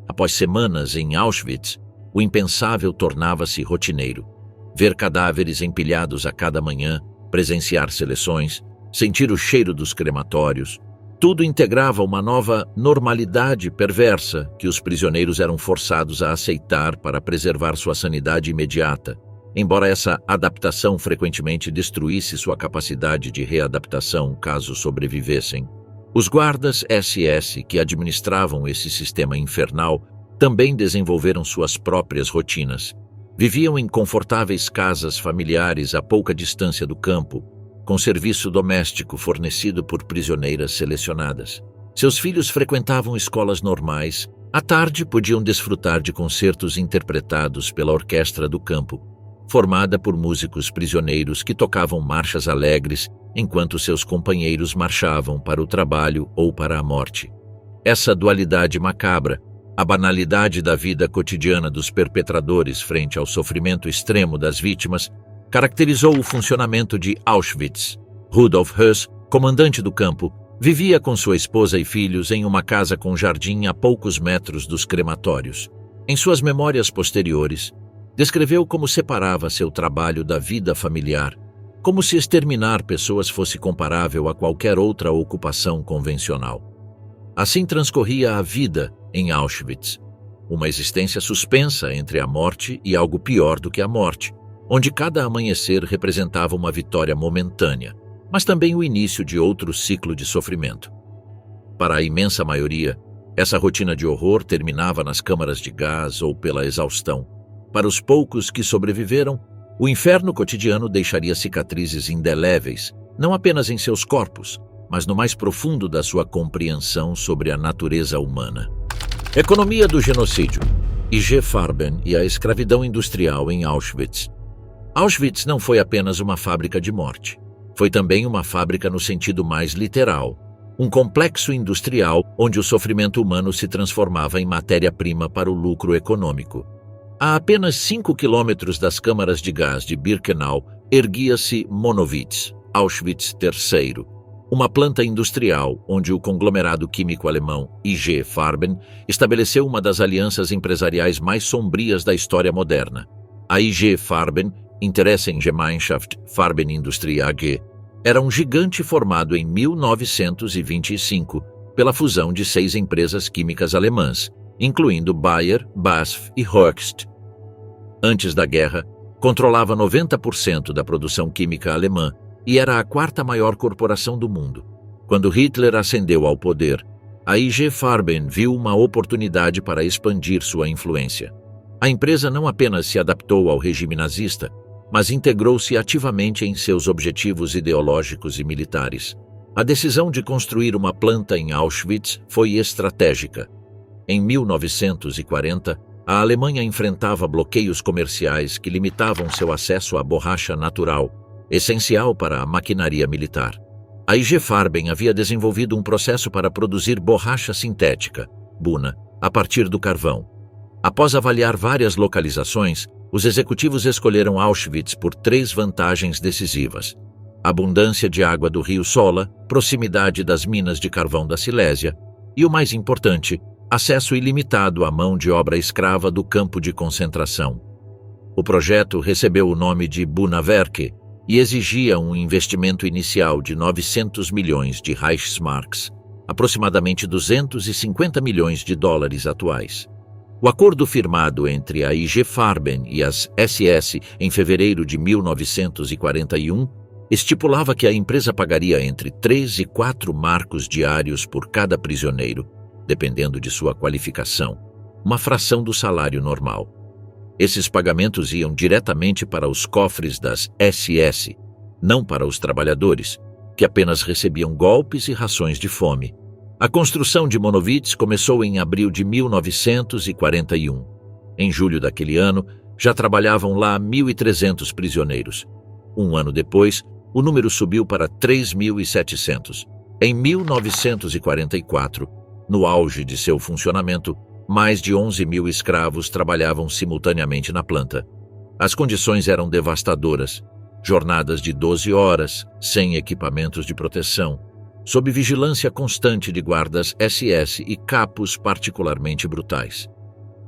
Após semanas em Auschwitz, o impensável tornava-se rotineiro. Ver cadáveres empilhados a cada manhã, presenciar seleções, sentir o cheiro dos crematórios, tudo integrava uma nova normalidade perversa que os prisioneiros eram forçados a aceitar para preservar sua sanidade imediata, embora essa adaptação frequentemente destruísse sua capacidade de readaptação caso sobrevivessem. Os guardas SS que administravam esse sistema infernal também desenvolveram suas próprias rotinas. Viviam em confortáveis casas familiares a pouca distância do campo, com serviço doméstico fornecido por prisioneiras selecionadas. Seus filhos frequentavam escolas normais. À tarde, podiam desfrutar de concertos interpretados pela orquestra do campo, formada por músicos prisioneiros que tocavam marchas alegres enquanto seus companheiros marchavam para o trabalho ou para a morte. Essa dualidade macabra, a banalidade da vida cotidiana dos perpetradores frente ao sofrimento extremo das vítimas, caracterizou o funcionamento de Auschwitz. Rudolf Höss, comandante do campo, vivia com sua esposa e filhos em uma casa com jardim a poucos metros dos crematórios. Em suas memórias posteriores, descreveu como separava seu trabalho da vida familiar, como se exterminar pessoas fosse comparável a qualquer outra ocupação convencional. Assim transcorria a vida em Auschwitz, uma existência suspensa entre a morte e algo pior do que a morte, onde cada amanhecer representava uma vitória momentânea, mas também o início de outro ciclo de sofrimento. Para a imensa maioria, essa rotina de horror terminava nas câmaras de gás ou pela exaustão. Para os poucos que sobreviveram, o inferno cotidiano deixaria cicatrizes indeléveis, não apenas em seus corpos, mas no mais profundo da sua compreensão sobre a natureza humana. Economia do genocídio. I.G. Farben e a escravidão industrial em Auschwitz. Auschwitz não foi apenas uma fábrica de morte. Foi também uma fábrica no sentido mais literal, um complexo industrial onde o sofrimento humano se transformava em matéria-prima para o lucro econômico. A apenas 5 quilômetros das câmaras de gás de Birkenau erguia-se Monowitz, Auschwitz III, uma planta industrial onde o conglomerado químico alemão I.G. Farben estabeleceu uma das alianças empresariais mais sombrias da história moderna. A I.G. Farben, Interessengemeinschaft Farbenindustrie AG, era um gigante formado em 1925 pela fusão de 6 empresas químicas alemãs, incluindo Bayer, BASF e Hoechst. Antes da guerra, controlava 90% da produção química alemã e era a 4ª maior corporação do mundo. Quando Hitler ascendeu ao poder, a IG Farben viu uma oportunidade para expandir sua influência. A empresa não apenas se adaptou ao regime nazista, mas integrou-se ativamente em seus objetivos ideológicos e militares. A decisão de construir uma planta em Auschwitz foi estratégica. Em 1940, a Alemanha enfrentava bloqueios comerciais que limitavam seu acesso à borracha natural, essencial para a maquinaria militar. A IG Farben havia desenvolvido um processo para produzir borracha sintética, Buna, a partir do carvão. Após avaliar várias localizações, os executivos escolheram Auschwitz por 3 vantagens decisivas: abundância de água do rio Sola, proximidade das minas de carvão da Silésia e, o mais importante, acesso ilimitado à mão de obra escrava do campo de concentração. O projeto recebeu o nome de Bunawerke e exigia um investimento inicial de 900 milhões de Reichsmarks, aproximadamente 250 milhões de dólares atuais. O acordo firmado entre a IG Farben e as SS em fevereiro de 1941 estipulava que a empresa pagaria entre 3 e 4 marcos diários por cada prisioneiro, dependendo de sua qualificação, uma fração do salário normal. Esses pagamentos iam diretamente para os cofres das SS, não para os trabalhadores, que apenas recebiam golpes e rações de fome. A construção de Monowitz começou em abril de 1941. Em julho daquele ano, já trabalhavam lá 1.300 prisioneiros. Um ano depois, o número subiu para 3.700. Em 1944, no auge de seu funcionamento, mais de 11.000 escravos trabalhavam simultaneamente na planta. As condições eram devastadoras. Jornadas de 12 horas, sem equipamentos de proteção, sob vigilância constante de guardas SS e capos particularmente brutais.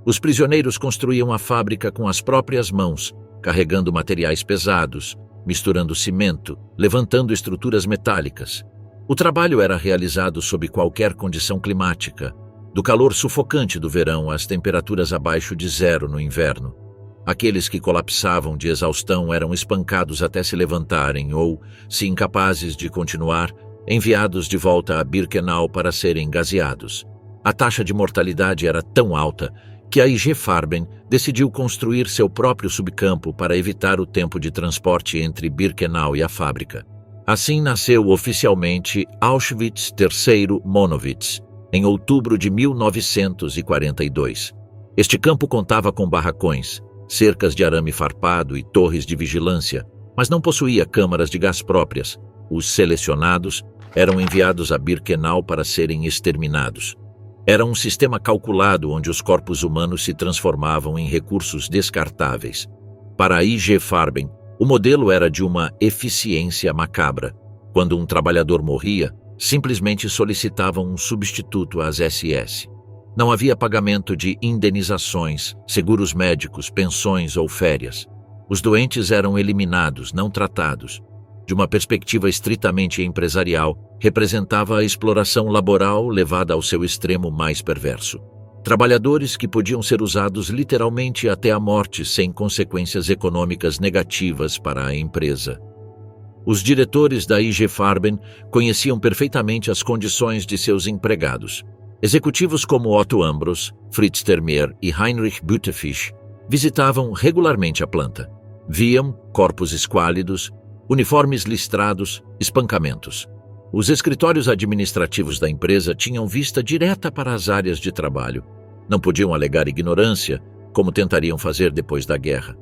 Os prisioneiros construíam a fábrica com as próprias mãos, carregando materiais pesados, misturando cimento, levantando estruturas metálicas. O trabalho era realizado sob qualquer condição climática, do calor sufocante do verão às temperaturas abaixo de 0 no inverno. Aqueles que colapsavam de exaustão eram espancados até se levantarem ou, se incapazes de continuar, enviados de volta a Birkenau para serem gaseados. A taxa de mortalidade era tão alta que a IG Farben decidiu construir seu próprio subcampo para evitar o tempo de transporte entre Birkenau e a fábrica. Assim nasceu oficialmente Auschwitz III Monowitz, em outubro de 1942. Este campo contava com barracões, cercas de arame farpado e torres de vigilância, mas não possuía câmaras de gás próprias. Os selecionados eram enviados a Birkenau para serem exterminados. Era um sistema calculado onde os corpos humanos se transformavam em recursos descartáveis. Para a IG Farben, o modelo era de uma eficiência macabra. Quando um trabalhador morria, simplesmente solicitavam um substituto às SS. Não havia pagamento de indenizações, seguros médicos, pensões ou férias. Os doentes eram eliminados, não tratados. De uma perspectiva estritamente empresarial, representava a exploração laboral levada ao seu extremo mais perverso. Trabalhadores que podiam ser usados literalmente até a morte sem consequências econômicas negativas para a empresa. Os diretores da IG Farben conheciam perfeitamente as condições de seus empregados. Executivos como Otto Ambros, Fritz Termer e Heinrich Büttefisch visitavam regularmente a planta. Viam corpos esquálidos, uniformes listrados, espancamentos. Os escritórios administrativos da empresa tinham vista direta para as áreas de trabalho. Não podiam alegar ignorância, como tentariam fazer depois da guerra.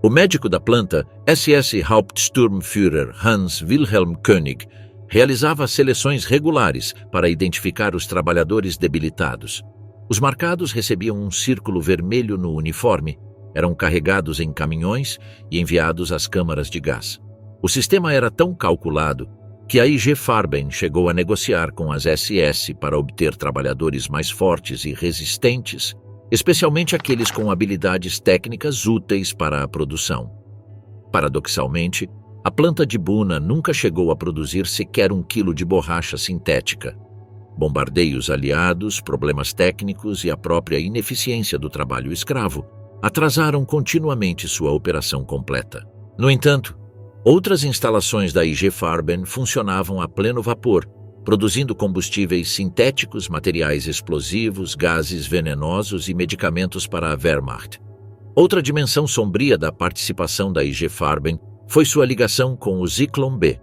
O médico da planta, SS Hauptsturmführer Hans Wilhelm König, realizava seleções regulares para identificar os trabalhadores debilitados. Os marcados recebiam um círculo vermelho no uniforme, eram carregados em caminhões e enviados às câmaras de gás. O sistema era tão calculado que a IG Farben chegou a negociar com as SS para obter trabalhadores mais fortes e resistentes, especialmente aqueles com habilidades técnicas úteis para a produção. Paradoxalmente, a planta de Buna nunca chegou a produzir sequer 1 quilo de borracha sintética. Bombardeios aliados, problemas técnicos e a própria ineficiência do trabalho escravo atrasaram continuamente sua operação completa. No entanto, outras instalações da IG Farben funcionavam a pleno vapor, produzindo combustíveis sintéticos, materiais explosivos, gases venenosos e medicamentos para a Wehrmacht. Outra dimensão sombria da participação da IG Farben foi sua ligação com o Zyklon B.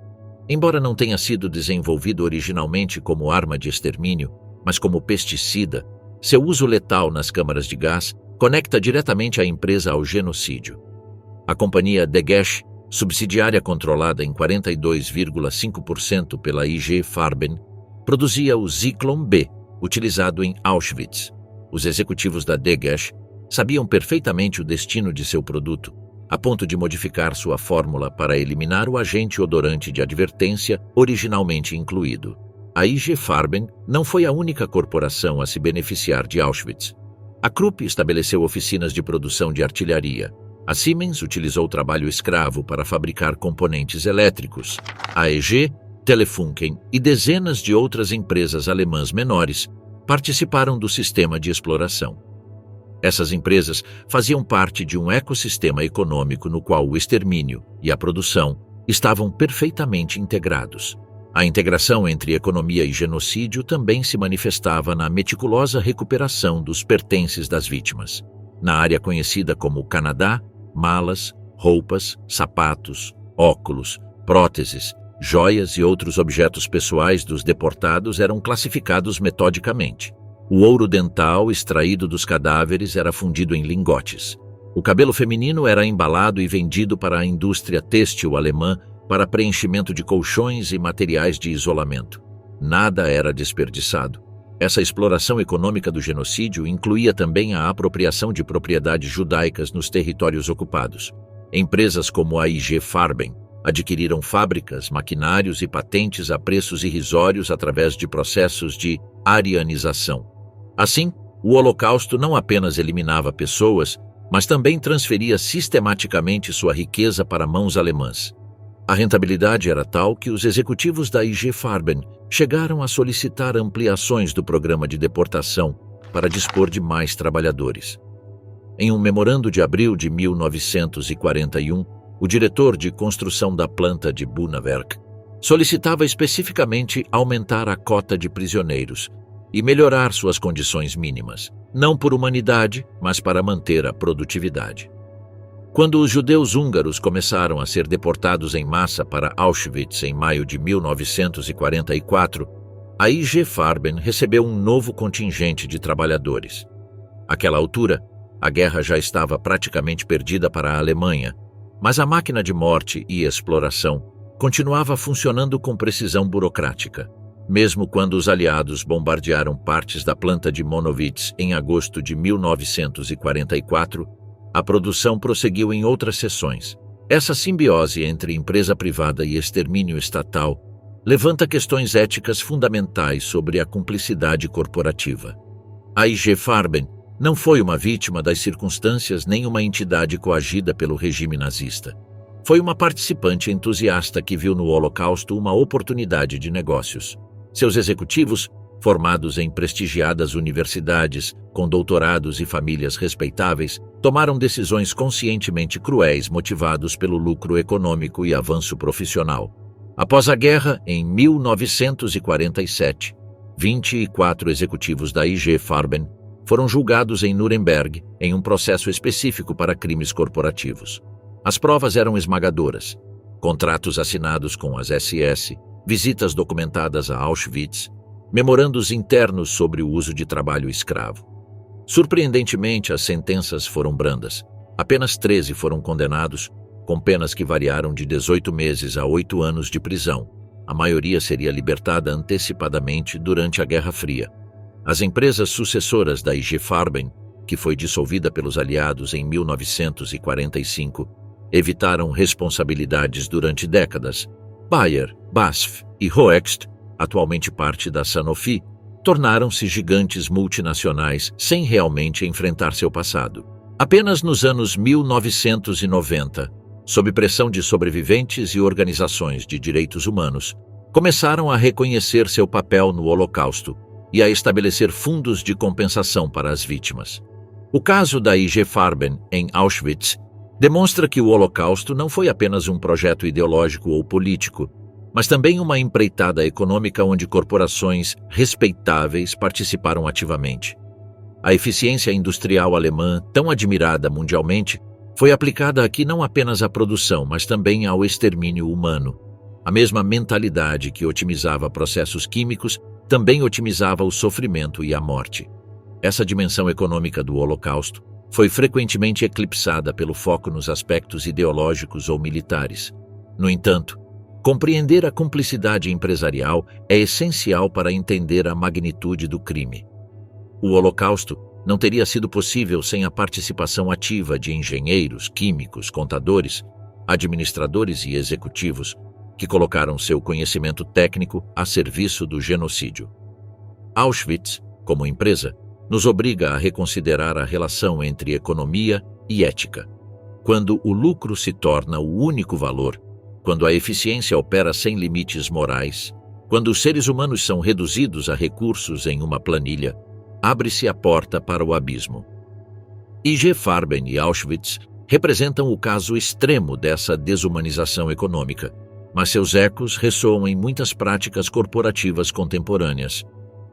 Embora não tenha sido desenvolvido originalmente como arma de extermínio, mas como pesticida, seu uso letal nas câmaras de gás conecta diretamente a empresa ao genocídio. A companhia Degesch, subsidiária controlada em 42,5% pela IG Farben, produzia o Zyklon B, utilizado em Auschwitz. Os executivos da Degesch sabiam perfeitamente o destino de seu produto, a ponto de modificar sua fórmula para eliminar o agente odorante de advertência originalmente incluído. A IG Farben não foi a única corporação a se beneficiar de Auschwitz. A Krupp estabeleceu oficinas de produção de artilharia. A Siemens utilizou trabalho escravo para fabricar componentes elétricos. A EG, Telefunken e dezenas de outras empresas alemãs menores participaram do sistema de exploração. Essas empresas faziam parte de um ecossistema econômico no qual o extermínio e a produção estavam perfeitamente integrados. A integração entre economia e genocídio também se manifestava na meticulosa recuperação dos pertences das vítimas. Na área conhecida como Canadá, malas, roupas, sapatos, óculos, próteses, joias e outros objetos pessoais dos deportados eram classificados metodicamente. O ouro dental extraído dos cadáveres era fundido em lingotes. O cabelo feminino era embalado e vendido para a indústria têxtil alemã para preenchimento de colchões e materiais de isolamento. Nada era desperdiçado. Essa exploração econômica do genocídio incluía também a apropriação de propriedades judaicas nos territórios ocupados. Empresas como a IG Farben adquiriram fábricas, maquinários e patentes a preços irrisórios através de processos de arianização. Assim, o Holocausto não apenas eliminava pessoas, mas também transferia sistematicamente sua riqueza para mãos alemãs. A rentabilidade era tal que os executivos da IG Farben chegaram a solicitar ampliações do programa de deportação para dispor de mais trabalhadores. Em um memorando de abril de 1941, o diretor de construção da planta de Bunawerk solicitava especificamente aumentar a cota de prisioneiros e melhorar suas condições mínimas, não por humanidade, mas para manter a produtividade. Quando os judeus húngaros começaram a ser deportados em massa para Auschwitz em maio de 1944, a IG Farben recebeu um novo contingente de trabalhadores. Àquela altura, a guerra já estava praticamente perdida para a Alemanha, mas a máquina de morte e exploração continuava funcionando com precisão burocrática. Mesmo quando os aliados bombardearam partes da planta de Monowitz em agosto de 1944, a produção prosseguiu em outras seções. Essa simbiose entre empresa privada e extermínio estatal levanta questões éticas fundamentais sobre a cumplicidade corporativa. A IG Farben não foi uma vítima das circunstâncias nem uma entidade coagida pelo regime nazista. Foi uma participante entusiasta que viu no Holocausto uma oportunidade de negócios. Seus executivos, formados em prestigiadas universidades, com doutorados e famílias respeitáveis, tomaram decisões conscientemente cruéis motivados pelo lucro econômico e avanço profissional. Após a guerra, em 1947, 24 executivos da IG Farben foram julgados em Nuremberg em um processo específico para crimes corporativos. As provas eram esmagadoras: contratos assinados com as SS, visitas documentadas a Auschwitz, memorandos internos sobre o uso de trabalho escravo. Surpreendentemente, as sentenças foram brandas. Apenas 13 foram condenados, com penas que variaram de 18 meses a 8 anos de prisão. A maioria seria libertada antecipadamente durante a Guerra Fria. As empresas sucessoras da IG Farben, que foi dissolvida pelos aliados em 1945, evitaram responsabilidades durante décadas. Bayer, BASF e Hoechst, atualmente parte da Sanofi, tornaram-se gigantes multinacionais sem realmente enfrentar seu passado. Apenas nos anos 1990, sob pressão de sobreviventes e organizações de direitos humanos, começaram a reconhecer seu papel no Holocausto e a estabelecer fundos de compensação para as vítimas. O caso da IG Farben, em Auschwitz, demonstra que o Holocausto não foi apenas um projeto ideológico ou político, mas também uma empreitada econômica onde corporações respeitáveis participaram ativamente. A eficiência industrial alemã, tão admirada mundialmente, foi aplicada aqui não apenas à produção, mas também ao extermínio humano. A mesma mentalidade que otimizava processos químicos também otimizava o sofrimento e a morte. Essa dimensão econômica do Holocausto foi frequentemente eclipsada pelo foco nos aspectos ideológicos ou militares. No entanto, compreender a cumplicidade empresarial é essencial para entender a magnitude do crime. O Holocausto não teria sido possível sem a participação ativa de engenheiros, químicos, contadores, administradores e executivos que colocaram seu conhecimento técnico a serviço do genocídio. Auschwitz, como empresa, nos obriga a reconsiderar a relação entre economia e ética. Quando o lucro se torna o único valor, quando a eficiência opera sem limites morais, quando os seres humanos são reduzidos a recursos em uma planilha, abre-se a porta para o abismo. IG Farben e Auschwitz representam o caso extremo dessa desumanização econômica, mas seus ecos ressoam em muitas práticas corporativas contemporâneas.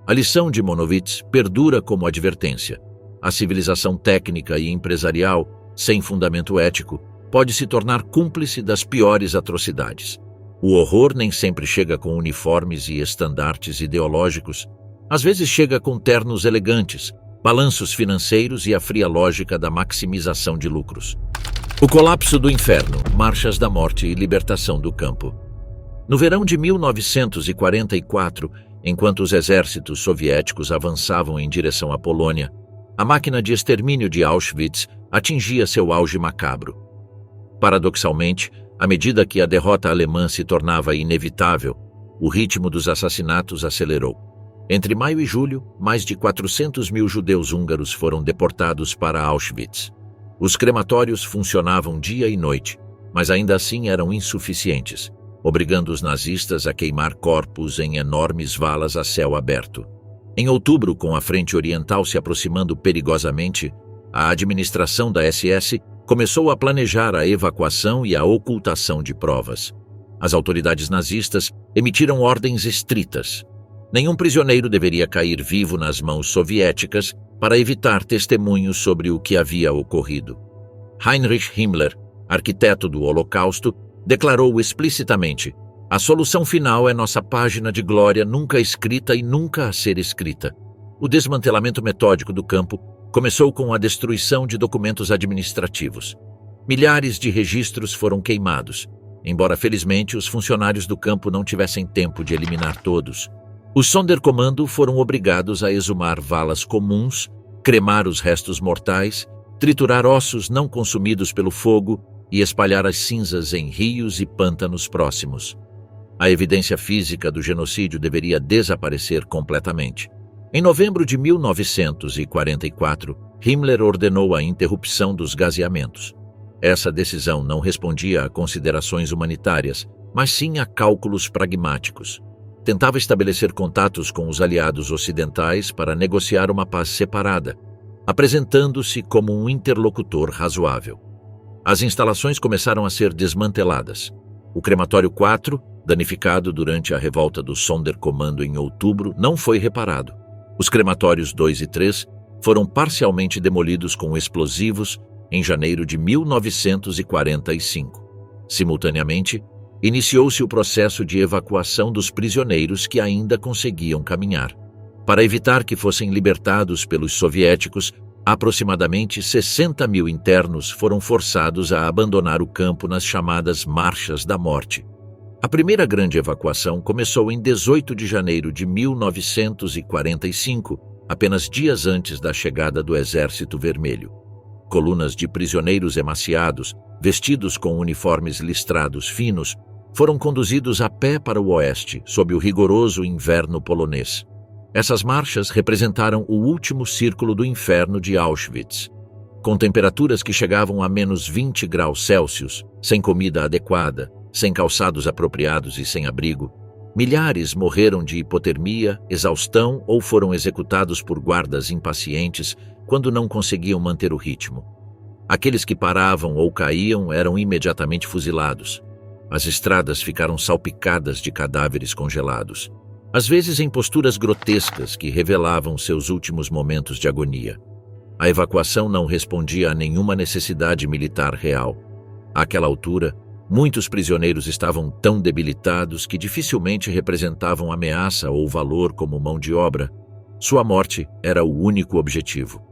A lição de Monowitz perdura como advertência. A civilização técnica e empresarial, sem fundamento ético, pode se tornar cúmplice das piores atrocidades. O horror nem sempre chega com uniformes e estandartes ideológicos. Às vezes chega com ternos elegantes, balanços financeiros e a fria lógica da maximização de lucros. O colapso do inferno, marchas da morte e libertação do campo. No verão de 1944, enquanto os exércitos soviéticos avançavam em direção à Polônia, a máquina de extermínio de Auschwitz atingia seu auge macabro. Paradoxalmente, à medida que a derrota alemã se tornava inevitável, o ritmo dos assassinatos acelerou. Entre maio e julho, mais de 400 mil judeus húngaros foram deportados para Auschwitz. Os crematórios funcionavam dia e noite, mas ainda assim eram insuficientes, obrigando os nazistas a queimar corpos em enormes valas a céu aberto. Em outubro, com a frente oriental se aproximando perigosamente, a administração da SS começou a planejar a evacuação e a ocultação de provas. As autoridades nazistas emitiram ordens estritas. Nenhum prisioneiro deveria cair vivo nas mãos soviéticas para evitar testemunhos sobre o que havia ocorrido. Heinrich Himmler, arquiteto do Holocausto, declarou explicitamente: "A solução final é nossa página de glória nunca escrita e nunca a ser escrita." O desmantelamento metódico do campo começou com a destruição de documentos administrativos. Milhares de registros foram queimados, embora felizmente os funcionários do campo não tivessem tempo de eliminar todos. Os Sonderkommando foram obrigados a exumar valas comuns, cremar os restos mortais, triturar ossos não consumidos pelo fogo e espalhar as cinzas em rios e pântanos próximos. A evidência física do genocídio deveria desaparecer completamente. Em novembro de 1944, Himmler ordenou a interrupção dos gaseamentos. Essa decisão não respondia a considerações humanitárias, mas sim a cálculos pragmáticos. Tentava estabelecer contatos com os aliados ocidentais para negociar uma paz separada, apresentando-se como um interlocutor razoável. As instalações começaram a ser desmanteladas. O crematório 4, danificado durante a revolta do Sonderkommando em outubro, não foi reparado. Os crematórios 2 e 3 foram parcialmente demolidos com explosivos em janeiro de 1945. Simultaneamente, iniciou-se o processo de evacuação dos prisioneiros que ainda conseguiam caminhar. Para evitar que fossem libertados pelos soviéticos, aproximadamente 60 mil internos foram forçados a abandonar o campo nas chamadas Marchas da Morte. A primeira grande evacuação começou em 18 de janeiro de 1945, apenas dias antes da chegada do Exército Vermelho. Colunas de prisioneiros emaciados, vestidos com uniformes listrados finos, foram conduzidos a pé para o oeste, sob o rigoroso inverno polonês. Essas marchas representaram o último círculo do inferno de Auschwitz. Com temperaturas que chegavam a menos 20 graus Celsius, sem comida adequada, sem calçados apropriados e sem abrigo, Milhares morreram de hipotermia, exaustão ou foram executados por guardas impacientes quando não conseguiam manter o ritmo. Aqueles que paravam ou caíam eram imediatamente fuzilados. As estradas ficaram salpicadas de cadáveres congelados, às vezes em posturas grotescas que revelavam seus últimos momentos de agonia. A evacuação não respondia a nenhuma necessidade militar real. Àquela altura, muitos prisioneiros estavam tão debilitados que dificilmente representavam ameaça ou valor como mão de obra. Sua morte era o único objetivo.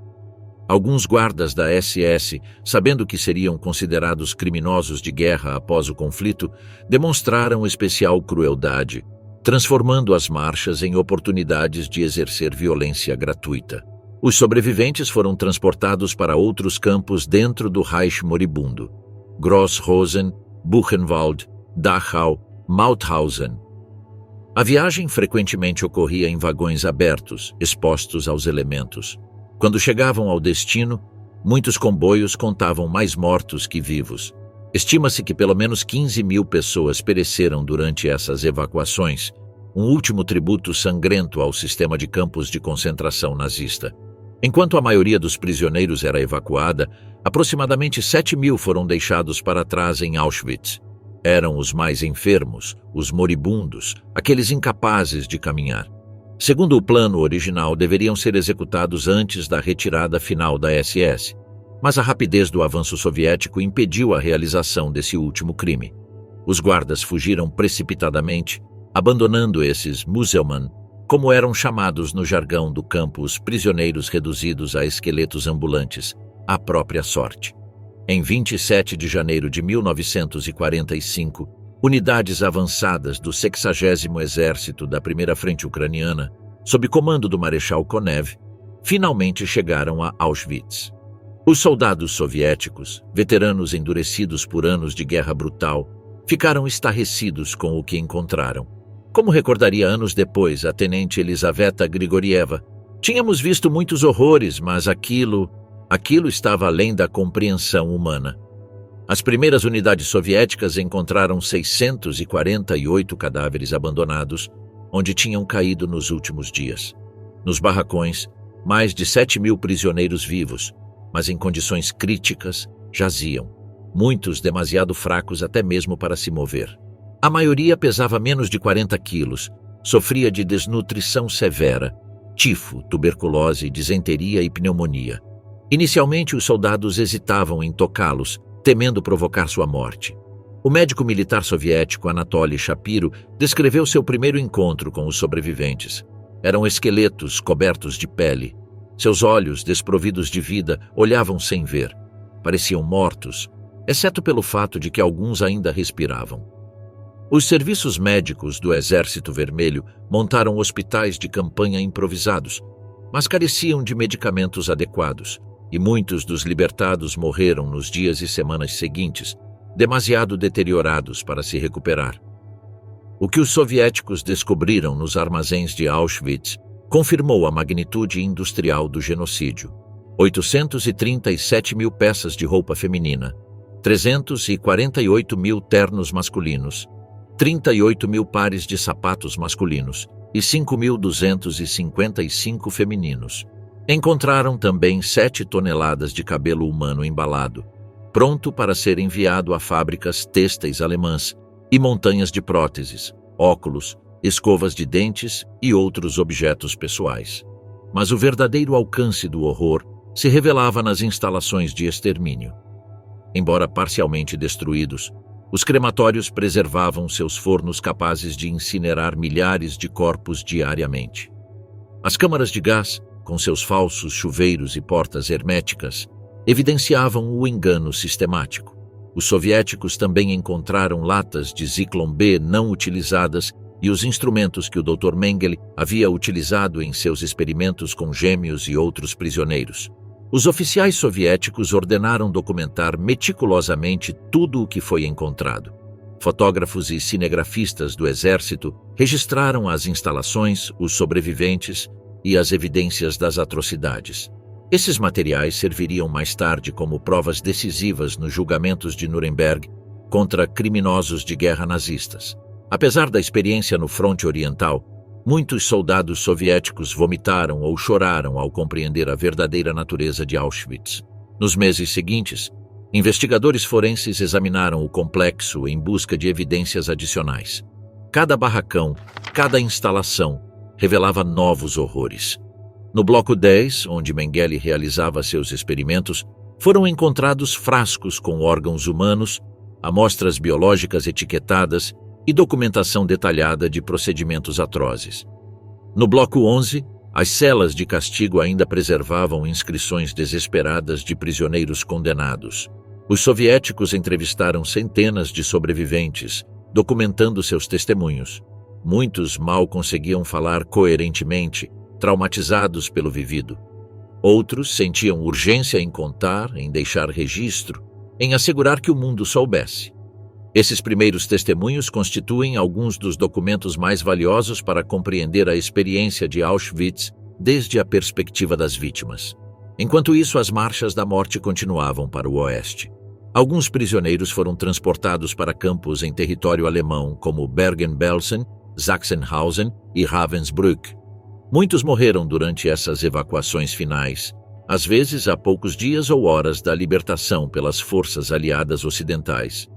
Alguns guardas da SS, sabendo que seriam considerados criminosos de guerra após o conflito, demonstraram especial crueldade, transformando as marchas em oportunidades de exercer violência gratuita. Os sobreviventes foram transportados para outros campos dentro do Reich moribundo: Grossrosen, Buchenwald, Dachau, Mauthausen. A viagem frequentemente ocorria em vagões abertos, expostos aos elementos. Quando chegavam ao destino, muitos comboios contavam mais mortos que vivos. Estima-se que pelo menos 15.000 pessoas pereceram durante essas evacuações, um último tributo sangrento ao sistema de campos de concentração nazista. Enquanto a maioria dos prisioneiros era evacuada, aproximadamente 7.000 foram deixados para trás em Auschwitz. Eram os mais enfermos, os moribundos, aqueles incapazes de caminhar. Segundo o plano original, deveriam ser executados antes da retirada final da SS, mas a rapidez do avanço soviético impediu a realização desse último crime. Os guardas fugiram precipitadamente, abandonando esses Muselmann, como eram chamados no jargão do campo os prisioneiros reduzidos a esqueletos ambulantes, à própria sorte. Em 27 de janeiro de 1945, unidades avançadas do 60º Exército da Primeira Frente Ucraniana, sob comando do Marechal Konev, finalmente chegaram a Auschwitz. Os soldados soviéticos, veteranos endurecidos por anos de guerra brutal, ficaram estarrecidos com o que encontraram. Como recordaria anos depois a tenente Elizaveta Grigorieva, tínhamos visto muitos horrores, mas aquilo estava além da compreensão humana. As primeiras unidades soviéticas encontraram 648 cadáveres abandonados, onde tinham caído nos últimos dias. Nos barracões, mais de 7.000 prisioneiros vivos, mas em condições críticas, jaziam, muitos demasiado fracos até mesmo para se mover. A maioria pesava menos de 40 quilos, sofria de desnutrição severa, tifo, tuberculose, disenteria e pneumonia. Inicialmente, os soldados hesitavam em tocá-los, temendo provocar sua morte. O médico militar soviético Anatoly Shapiro descreveu seu primeiro encontro com os sobreviventes. Eram esqueletos cobertos de pele. Seus olhos, desprovidos de vida, olhavam sem ver. Pareciam mortos, exceto pelo fato de que alguns ainda respiravam. Os serviços médicos do Exército Vermelho montaram hospitais de campanha improvisados, mas careciam de medicamentos adequados, e muitos dos libertados morreram nos dias e semanas seguintes, demasiado deteriorados para se recuperar. O que os soviéticos descobriram nos armazéns de Auschwitz confirmou a magnitude industrial do genocídio. 837.000 peças de roupa feminina, 348.000 ternos masculinos, 38.000 pares de sapatos masculinos e 5.255 femininos. Encontraram também 7 toneladas de cabelo humano embalado, pronto para ser enviado a fábricas têxteis alemãs, e montanhas de próteses, óculos, escovas de dentes e outros objetos pessoais. Mas o verdadeiro alcance do horror se revelava nas instalações de extermínio. Embora parcialmente destruídos, os crematórios preservavam seus fornos capazes de incinerar milhares de corpos diariamente. As câmaras de gás, com seus falsos chuveiros e portas herméticas, evidenciavam o engano sistemático. Os soviéticos também encontraram latas de Zyklon B não utilizadas e os instrumentos que o Dr. Mengele havia utilizado em seus experimentos com gêmeos e outros prisioneiros. Os oficiais soviéticos ordenaram documentar meticulosamente tudo o que foi encontrado. Fotógrafos e cinegrafistas do exército registraram as instalações, os sobreviventes e as evidências das atrocidades. Esses materiais serviriam mais tarde como provas decisivas nos julgamentos de Nuremberg contra criminosos de guerra nazistas. Apesar da experiência no fronte oriental, muitos soldados soviéticos vomitaram ou choraram ao compreender a verdadeira natureza de Auschwitz. Nos meses seguintes, investigadores forenses examinaram o complexo em busca de evidências adicionais. Cada barracão, cada instalação, revelava novos horrores. No bloco 10, onde Mengele realizava seus experimentos, foram encontrados frascos com órgãos humanos, amostras biológicas etiquetadas e documentação detalhada de procedimentos atrozes. No bloco 11, as celas de castigo ainda preservavam inscrições desesperadas de prisioneiros condenados. Os soviéticos entrevistaram centenas de sobreviventes, documentando seus testemunhos. Muitos mal conseguiam falar coerentemente, traumatizados pelo vivido. Outros sentiam urgência em contar, em deixar registro, em assegurar que o mundo soubesse. Esses primeiros testemunhos constituem alguns dos documentos mais valiosos para compreender a experiência de Auschwitz desde a perspectiva das vítimas. Enquanto isso, as marchas da morte continuavam para o oeste. Alguns prisioneiros foram transportados para campos em território alemão, como Bergen-Belsen, Sachsenhausen e Ravensbrück. Muitos morreram durante essas evacuações finais, às vezes a poucos dias ou horas da libertação pelas forças aliadas ocidentais.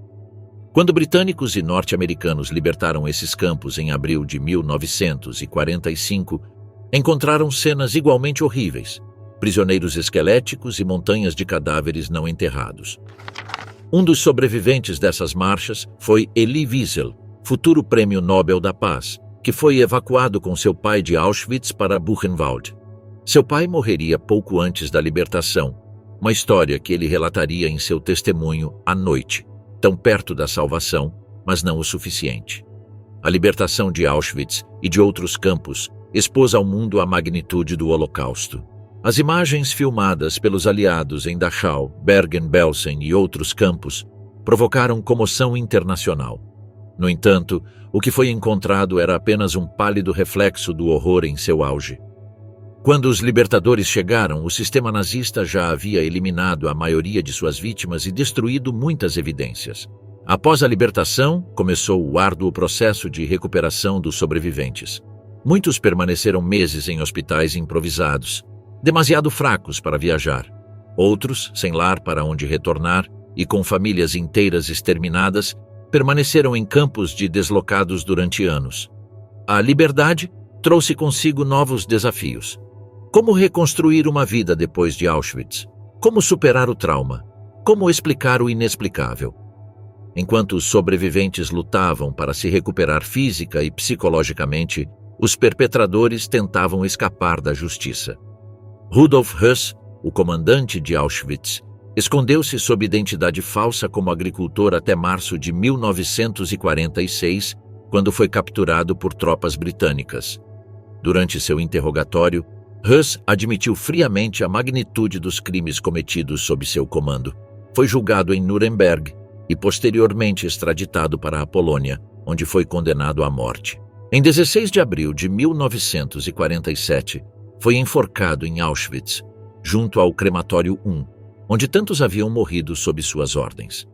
Quando britânicos e norte-americanos libertaram esses campos em abril de 1945, encontraram cenas igualmente horríveis, prisioneiros esqueléticos e montanhas de cadáveres não enterrados. Um dos sobreviventes dessas marchas foi Elie Wiesel, futuro Prêmio Nobel da Paz, que foi evacuado com seu pai de Auschwitz para Buchenwald. Seu pai morreria pouco antes da libertação, uma história que ele relataria em seu testemunho à noite, tão perto da salvação, mas não o suficiente. A libertação de Auschwitz e de outros campos expôs ao mundo a magnitude do Holocausto. As imagens filmadas pelos aliados em Dachau, Bergen-Belsen e outros campos provocaram comoção internacional. No entanto, o que foi encontrado era apenas um pálido reflexo do horror em seu auge. Quando os libertadores chegaram, o sistema nazista já havia eliminado a maioria de suas vítimas e destruído muitas evidências. Após a libertação, começou o árduo processo de recuperação dos sobreviventes. Muitos permaneceram meses em hospitais improvisados, demasiado fracos para viajar. Outros, sem lar para onde retornar e com famílias inteiras exterminadas, permaneceram em campos de deslocados durante anos. A liberdade trouxe consigo novos desafios. Como reconstruir uma vida depois de Auschwitz? Como superar o trauma? Como explicar o inexplicável? Enquanto os sobreviventes lutavam para se recuperar física e psicologicamente, os perpetradores tentavam escapar da justiça. Rudolf Höss, o comandante de Auschwitz, escondeu-se sob identidade falsa como agricultor até março de 1946, quando foi capturado por tropas britânicas. Durante seu interrogatório, Höss admitiu friamente a magnitude dos crimes cometidos sob seu comando. Foi julgado em Nuremberg e posteriormente extraditado para a Polônia, onde foi condenado à morte. Em 16 de abril de 1947, foi enforcado em Auschwitz, junto ao crematório 1, onde tantos haviam morrido sob suas ordens.